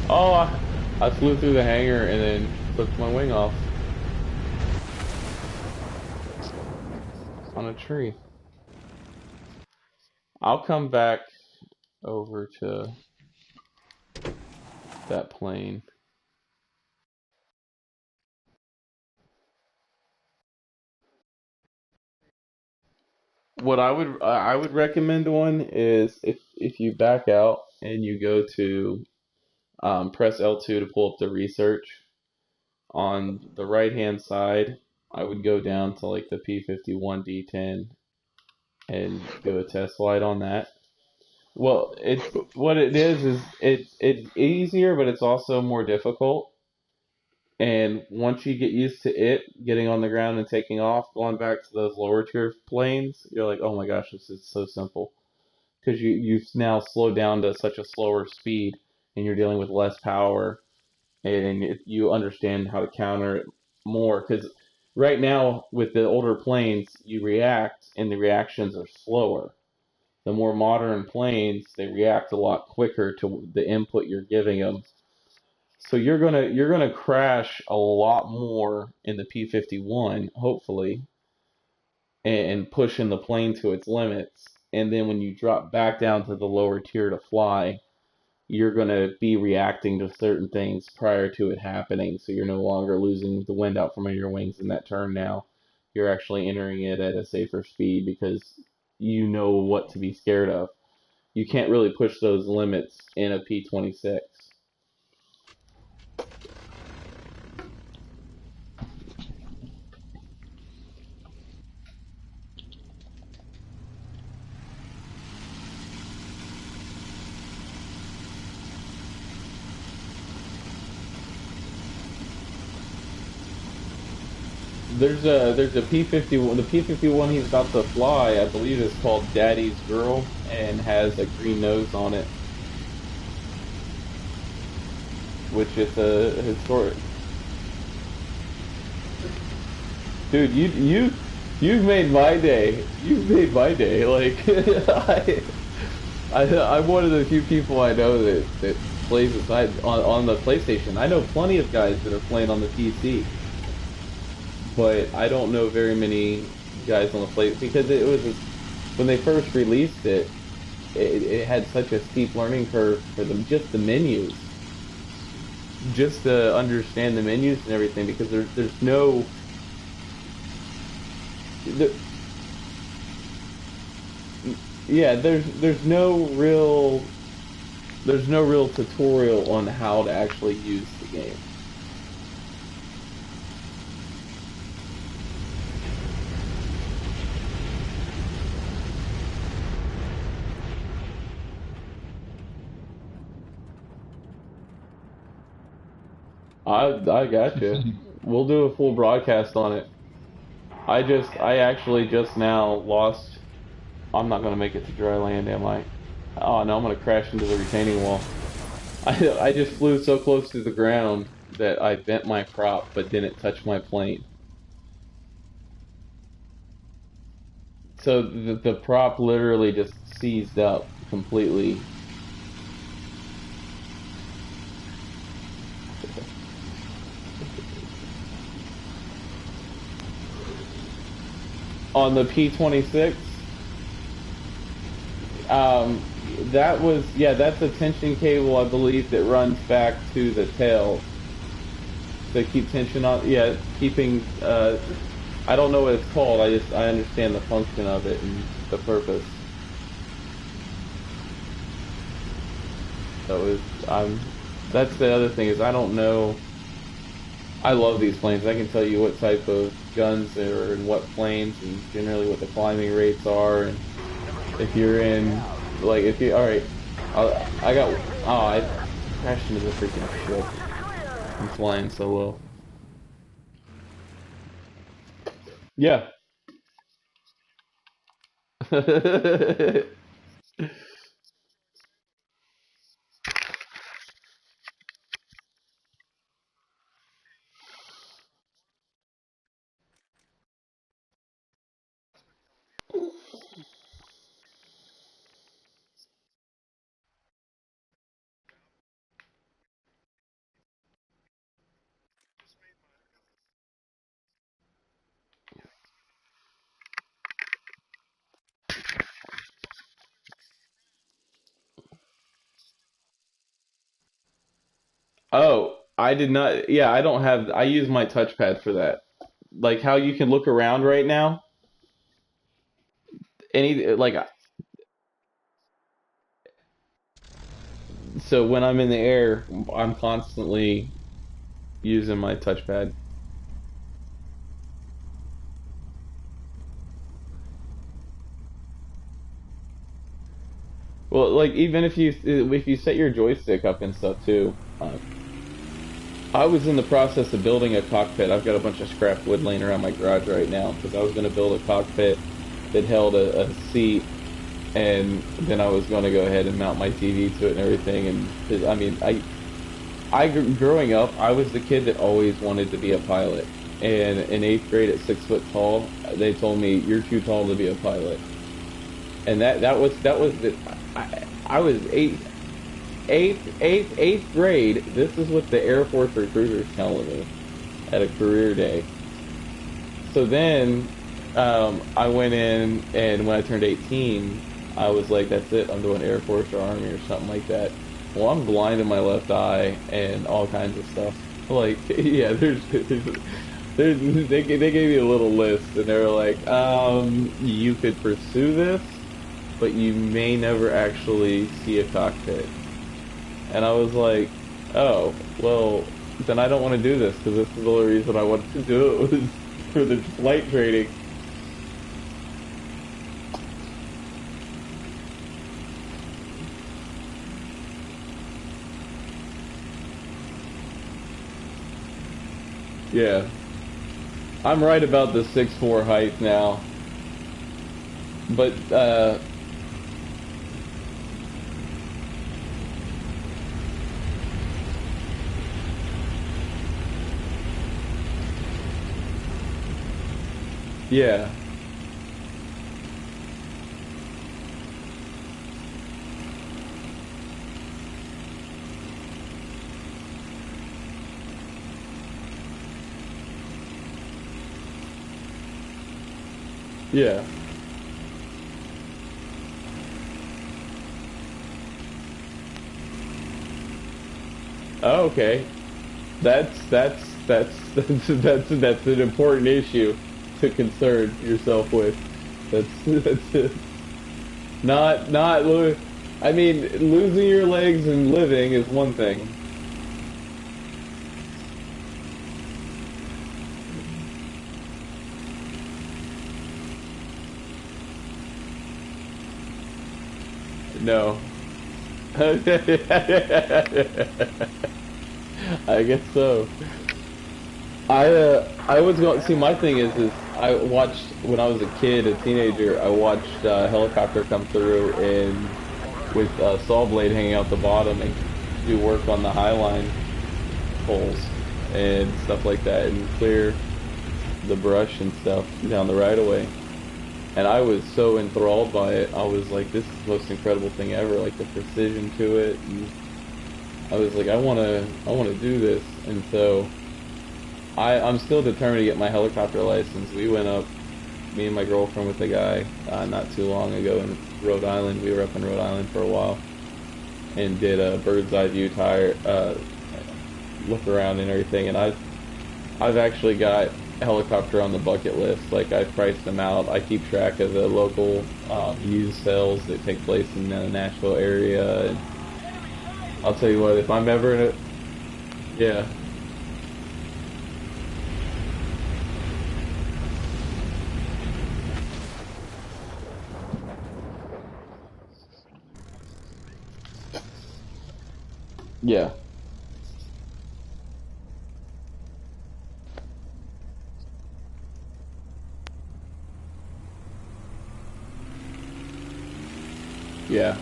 Oh, I flew through the hangar and then flipped my wing off on a tree. I'll come back over to that plane. what I would recommend one is if you back out and you go to press L2 to pull up the research on the right hand side. I would go down to like the P51 D10 and do a test flight on that. Well, it's what it is it's easier, but it's also more difficult. And once you get used to it, getting on the ground and taking off, going back to those lower tier planes, you're like, oh my gosh, this is so simple. Because you've now slowed down to such a slower speed, and you're dealing with less power, and you understand how to counter it more. Because right now, with the older planes, you react, and the reactions are slower. The more modern planes, they react a lot quicker to the input you're giving them. So you're gonna crash a lot more in the P51, hopefully, and pushing the plane to its limits. And then when you drop back down to the lower tier to fly, you're gonna be reacting to certain things prior to it happening. So you're no longer losing the wind out from under your wings in that turn now. You're actually entering it at a safer speed because you know what to be scared of. You can't really push those limits in a P26. There's a P51. The P51 he's about to fly, I believe, is called Daddy's Girl and has a green nose on it, which is a historic. Dude, you've made my day. You've made my day. Like I'm one of the few people I know that plays aside on the PlayStation. I know plenty of guys that are playing on the PC, but I don't know very many guys on the play because it was when they first released it, it had such a steep learning curve for them, just the menus, just to understand the menus and everything, because there's no there, yeah, there's no real tutorial on how to actually use the game. I got you. We'll do a full broadcast on it. I actually just now lost. I'm not gonna make it to dry land, am I? Oh no, I'm gonna crash into the retaining wall. I just flew so close to the ground that I bent my prop, but didn't touch my plane. So the prop literally just seized up completely. On the P26, um, that was, yeah, that's a tension cable, I believe, that runs back to the tail. To keep tension on, yeah, keeping, I don't know what it's called, I understand the function of it and the purpose. So that's the other thing is I don't know. I love these planes. I can tell you what type of guns are in what planes and generally what the climbing rates are. And if you're in, like, if you, alright, I got, oh, I crashed into the freaking ship. I'm flying so low. Yeah. Oh, I did not, yeah, I don't have, I use my touchpad for that. Like how you can look around right now. any like so when I'm in the air, I'm constantly using my touchpad. Well, like even if you set your joystick up and stuff too. I was in the process of building a cockpit. I've got a bunch of scrap wood laying around my garage right now because I was going to build a cockpit that held a seat, and then I was going to go ahead and mount my TV to it and everything. And I mean, growing up, I was the kid that always wanted to be a pilot. And in 8th grade, at 6 foot tall, they told me you're too tall to be a pilot. And I was eighth grade. This is what the Air Force recruiter's telling me at a career day. So then I went in, and when I turned 18, I was like, that's it, I'm doing Air Force or Army or something like that. Well, I'm blind in my left eye and all kinds of stuff. Like, yeah, they gave me a little list, and they were like, you could pursue this, but you may never actually see a cockpit. And I was like, oh, well, then I don't want to do this, because this is the only reason I wanted to do it was for the flight training. Yeah. I'm right about the 6'4" height now. But, yeah. Yeah. Oh, okay. That's an important issue to concern yourself with. That's it. I mean, losing your legs and living is one thing. No. I guess so. I was going. See, my thing is I watched when I was a kid, a teenager. I watched a helicopter come through and with a saw blade hanging out the bottom and do work on the highline poles and stuff like that and clear the brush and stuff down the right of way. And I was so enthralled by it. I was like, this is the most incredible thing ever. Like the precision to it. And I was like, I wanna do this. And so I'm still determined to get my helicopter license. We went up, me and my girlfriend with a guy, not too long ago in Rhode Island. We were up in Rhode Island for a while and did a bird's eye view look around and everything. And I've actually got helicopter on the bucket list. Like I priced them out. I keep track of the local used sales that take place in the Nashville area. And I'll tell you what, if I'm ever in it, yeah. Yeah. Yeah.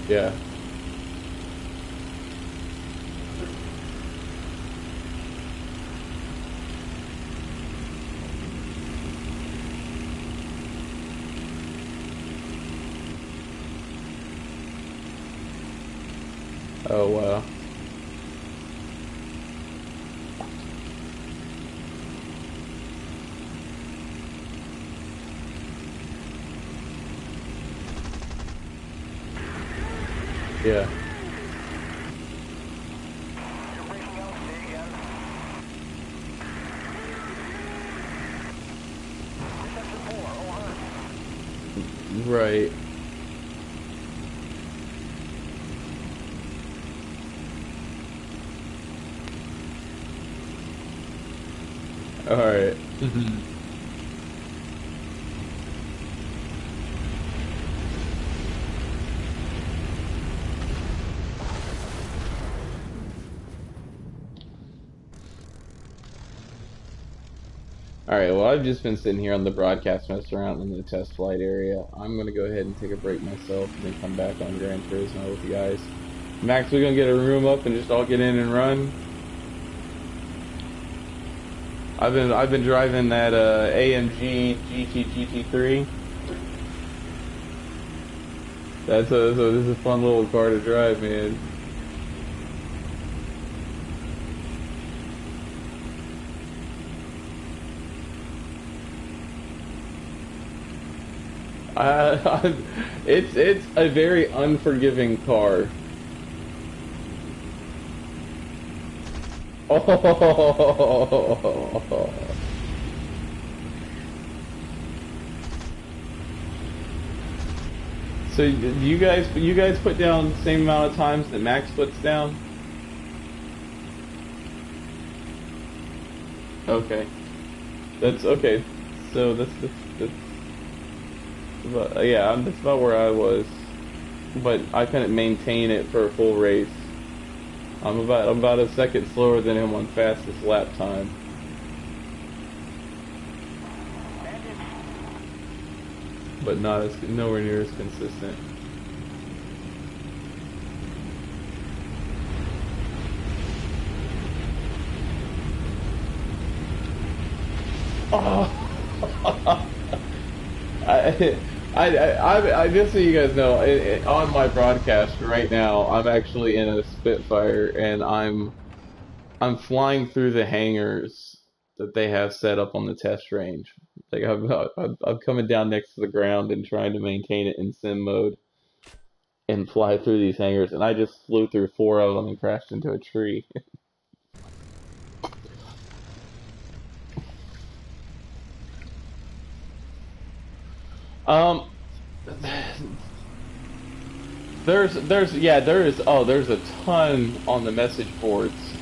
Yeah. Oh wow. Yeah. Right. All right. All right. Well, I've just been sitting here on the broadcast messing around in the test flight area. I'm gonna go ahead and take a break myself, and then come back on Gran Turismo with you guys. Max, we gonna get a room up and just all get in and run. I've been driving that AMG GT3. So this is a fun little car to drive, man. It's a very unforgiving car. Oh. So you guys put down the same amount of times that Max puts down? Okay. That's okay. So that's about, yeah, that's about where I was. But I couldn't maintain it for a full race. I'm about a second slower than him on fastest lap time. But nowhere near as consistent. Oh. I just so you guys know, on my broadcast right now, I'm actually in a Spitfire, and I'm flying through the hangars that they have set up on the test range. Like I'm coming down next to the ground and trying to maintain it in sim mode and fly through these hangars, and I just flew through 4 of them and crashed into a tree. um, there's a ton on the message boards.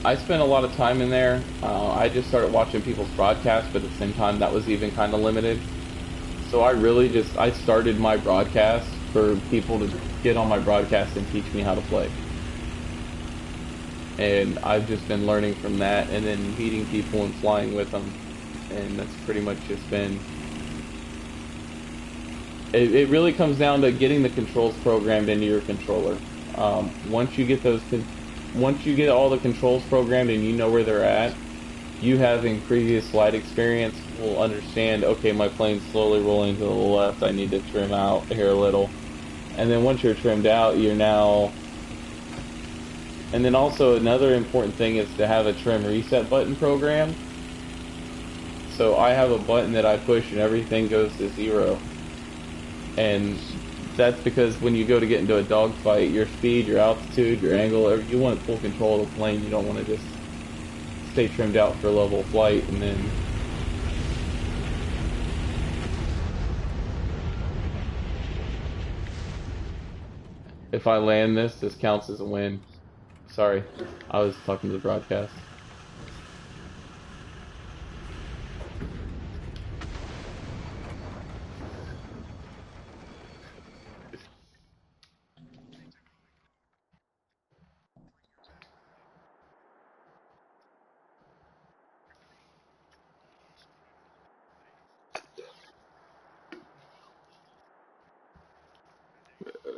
I spent a lot of time in there. I just started watching people's broadcasts, but at the same time, that was even kind of limited. So I started my broadcast for people to get on my broadcast and teach me how to play. And I've just been learning from that, and then meeting people and flying with them. And that's pretty much just been. It really comes down to getting the controls programmed into your controller. Once you get once you get all the controls programmed and you know where they're at, you having previous flight experience will understand, okay, my plane's slowly rolling to the left, I need to trim out here a little. And then once you're trimmed out, you're now... And then also another important thing is to have a trim reset button programmed. So I have a button that I push and everything goes to 0. And that's because when you go to get into a dogfight, your speed, your altitude, your angle, you want full control of the plane. You don't want to just stay trimmed out for level flight and then... If I land this counts as a win. Sorry, I was talking to the broadcast.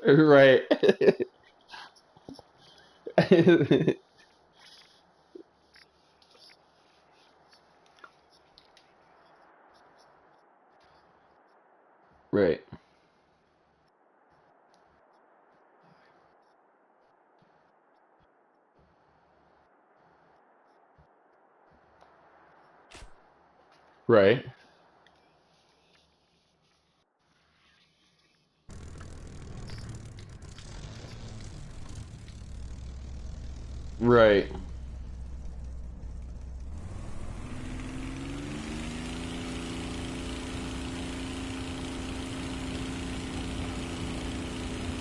Right. Right. Right. Right.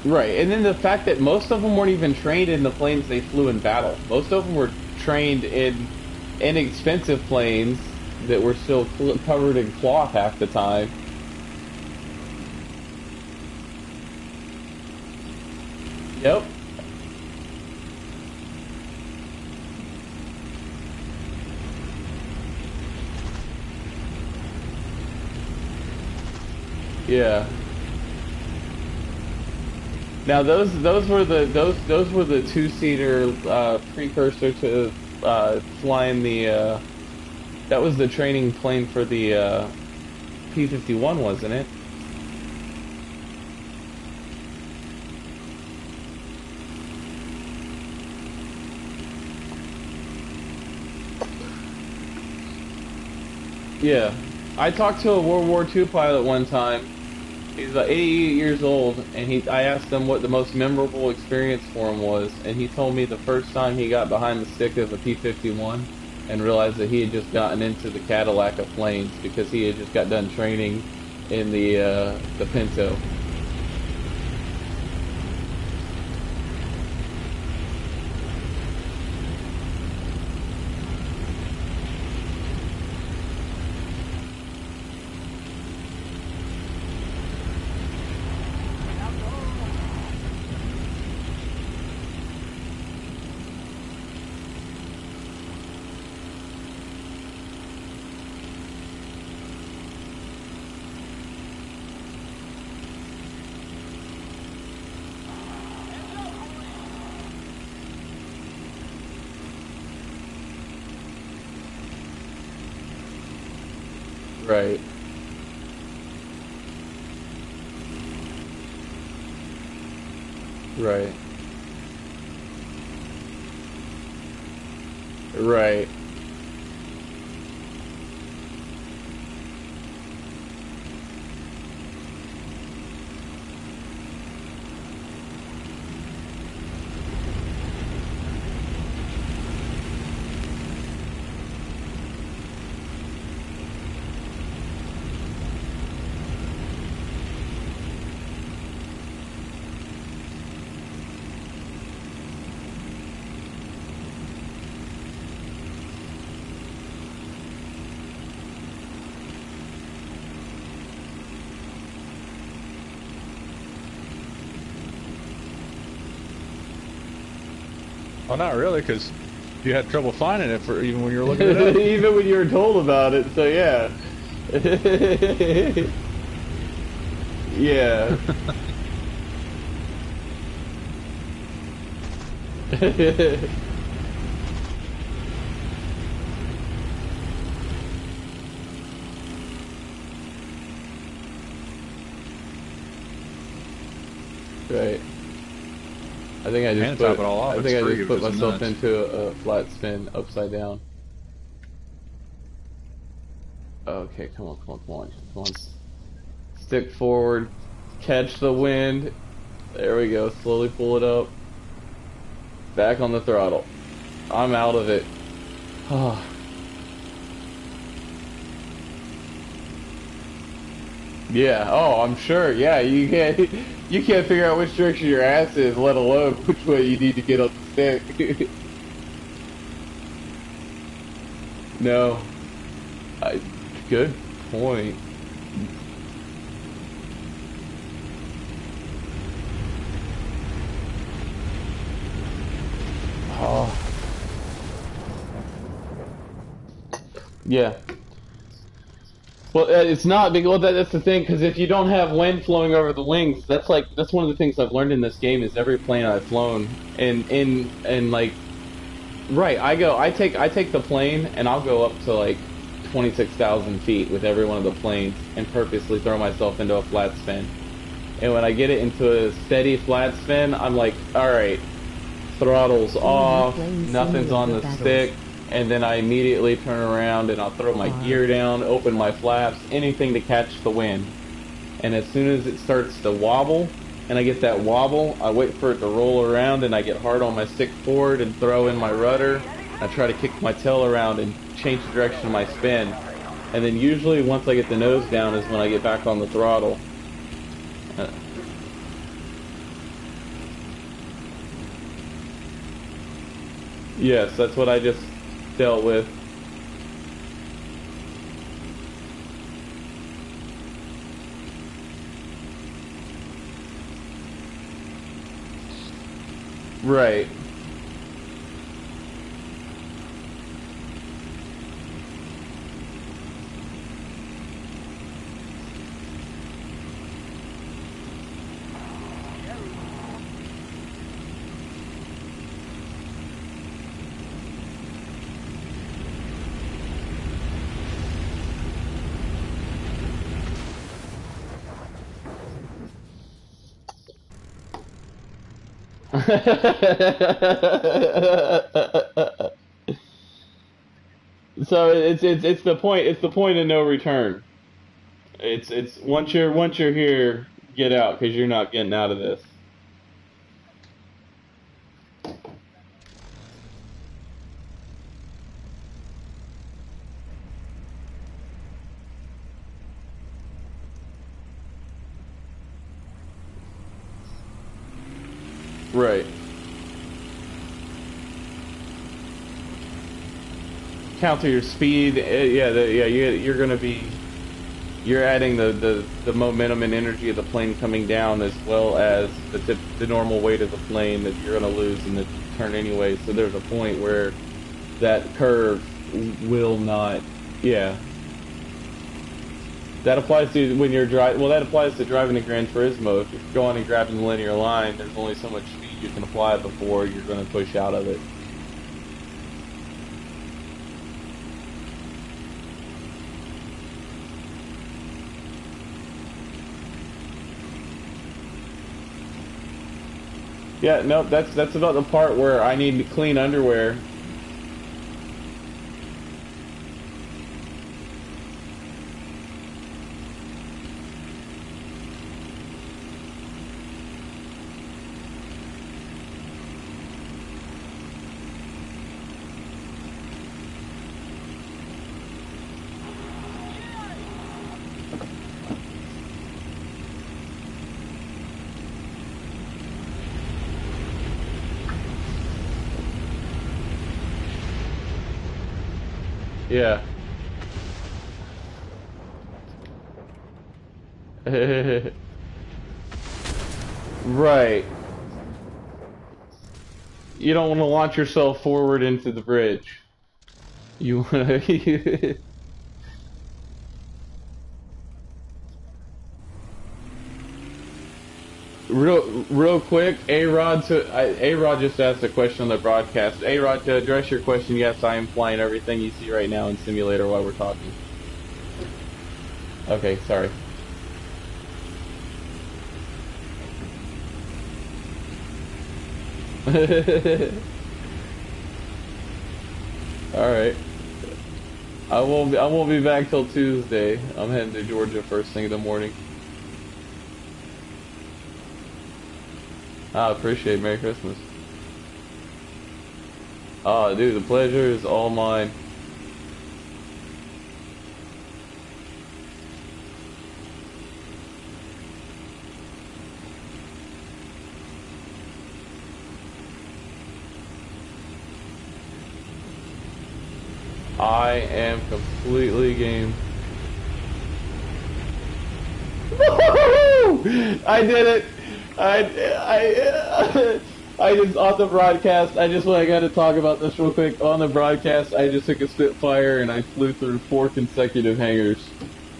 Right, and then the fact that most of them weren't even trained in the planes they flew in battle. Most of them were trained in inexpensive planes that were still covered in cloth half the time. Yep. Yeah. Now those were the two-seater precursor to flying the that was the training plane for the P-51, wasn't it? Yeah. I talked to a World War II pilot one time. He's 88 years old, and I asked him what the most memorable experience for him was, and he told me the first time he got behind the stick of a P-51 and realized that he had just gotten into the Cadillac of planes because he had just got done training in the Pinto. Right. Right. Right. Oh, not really, because you had trouble finding it for even when you were looking it up. Even when you were told about it, so yeah. Yeah. Right. I think I just And to top it all off, I think I it's free, just put which is myself nuts. into a flat spin upside down. Okay, come on, come on, come on, come on. Stick forward, catch the wind. There we go. Slowly pull it up. Back on the throttle. I'm out of it. Oh. Yeah. Oh, I'm sure. Yeah, you can't figure out which direction your ass is, let alone which way you need to get on the stick. No. I, good point. Oh. Yeah. Well, it's not big. Well, that's the thing, because if you don't have wind flowing over the wings, that's one of the things I've learned in this game is every plane I've flown and like right. I take the plane and I'll go up to like 26,000 feet with every one of the planes and purposely throw myself into a flat spin. And when I get it into a steady flat spin, I'm like, all right, throttle's off, nothing's on the stick. And then I immediately turn around and I'll throw my gear down, open my flaps, anything to catch the wind. And as soon as it starts to wobble, and I get that wobble, I wait for it to roll around and I get hard on my stick forward and throw in my rudder. I try to kick my tail around and change the direction of my spin. And then usually once I get the nose down is when I get back on the throttle. Yes, that's what I just dealt with. Right. So it's the point of no return. It's once you're here, get out because you're not getting out of this. Right. Counter your speed. You're gonna be. You're adding the momentum and energy of the plane coming down as well as the normal weight of the plane that you're going to lose in the turn anyway. So there's a point where that curve will not. Yeah. That applies to when you're driving. Well, that applies to driving in Gran Turismo. If you're going and grabbing the linear line, there's only so much speed you can apply before you're going to push out of it. Yeah, no, that's about the part where I need clean underwear. Yeah. Right. You don't want to launch yourself forward into the bridge. You want to. Real quick, A-Rod just asked a question on the broadcast. A-Rod, to address your question, yes, I am flying everything you see right now in simulator while we're talking. Okay, sorry. All right. I won't be back till Tuesday. I'm heading to Georgia first thing in the morning. I appreciate it. Merry Christmas. Ah, dude, the pleasure is all mine. I am completely game. I did it! I just, on the broadcast, I got to talk about this real quick. On the broadcast, I just took a Spitfire and I flew through 4 consecutive hangars.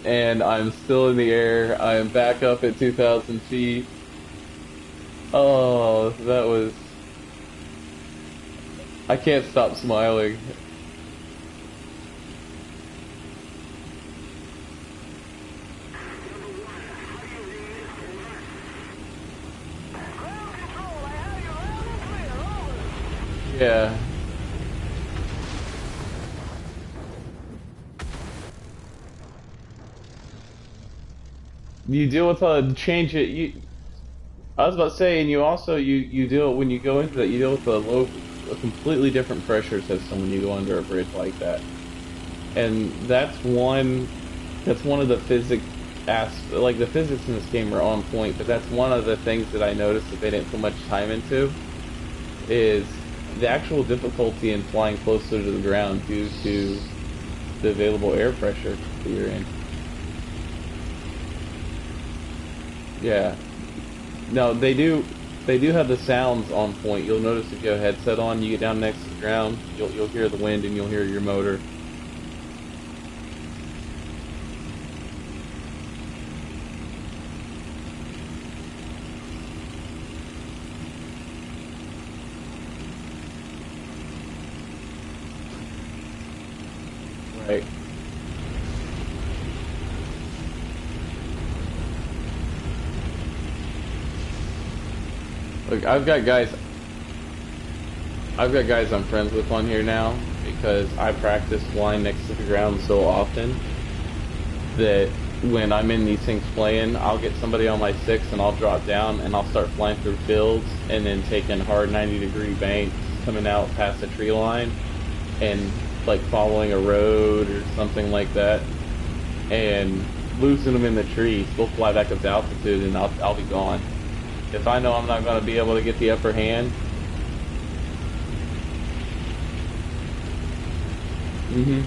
And I'm still in the air. I am back up at 2,000 feet. Oh, that was... I can't stop smiling. Yeah. You deal with change it. I was about to say, and you also you deal when you go into that, you deal with a completely different pressure system when you go under a bridge like that, and that's one of the like the physics in this game are on point, but that's one of the things that I noticed that they didn't put much time into is the actual difficulty in flying closer to the ground due to the available air pressure that you're in. Yeah. No, they do have the sounds on point. You'll notice if you have a headset on, you get down next to the ground, you'll hear the wind and you'll hear your motor. Right. Look, I've got guys I'm friends with on here now because I practice flying next to the ground so often that when I'm in these things playing, I'll get somebody on my six and I'll drop down and I'll start flying through fields and then taking hard 90-degree banks coming out past the tree line and like following a road or something like that and losing them in the trees. We'll fly back up to altitude and I'll be gone. If I know I'm not going to be able to get the upper hand. Mm-hmm.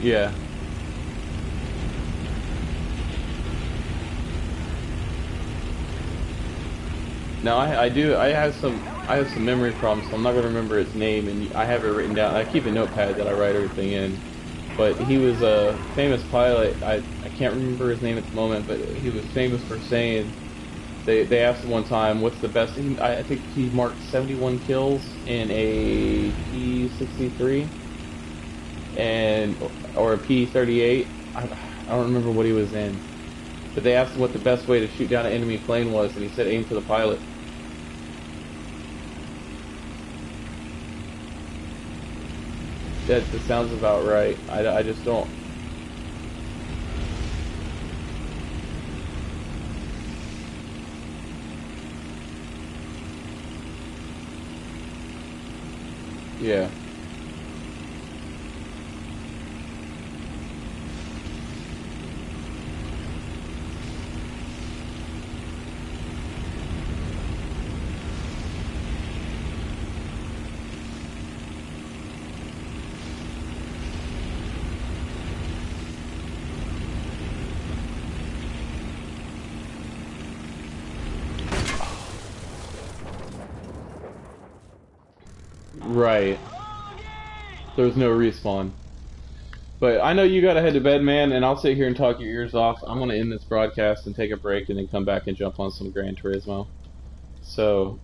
Yeah. Now I do. I have some memory problems, so I'm not gonna remember his name, and I have it written down. I keep a notepad that I write everything in. But he was a famous pilot. I can't remember his name at the moment, but he was famous for saying they asked him one time what's the best. I think he marked 71 kills in a P-63 and or a P-38. I don't remember what he was in. But they asked him what the best way to shoot down an enemy plane was, and he said aim for the pilot. That sounds about right. I just don't. Yeah. Right. There's no respawn. But I know you gotta head to bed, man, and I'll sit here and talk your ears off. I'm gonna end this broadcast and take a break and then come back and jump on some Gran Turismo. So,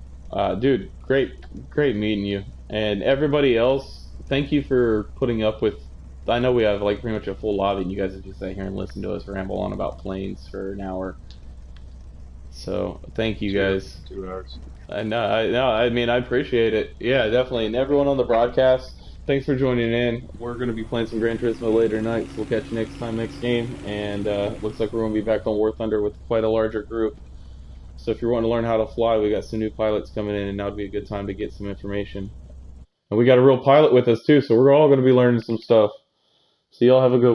dude, great meeting you. And everybody else, thank you for putting up with. I know we have like pretty much a full lobby, and you guys have just sat here and listened to us ramble on about planes for an hour. So, thank you guys. 2 hours. I mean, I appreciate it. Yeah, definitely. And everyone on the broadcast, thanks for joining in. We're going to be playing some Gran Turismo later tonight, so we'll catch you next time, next game. And looks like we're going to be back on WarThunder with quite a larger group. So if you're wanting to learn how to fly, we got some new pilots coming in, and now would be a good time to get some information. And we got a real pilot with us too, so we're all going to be learning some stuff. So y'all have a good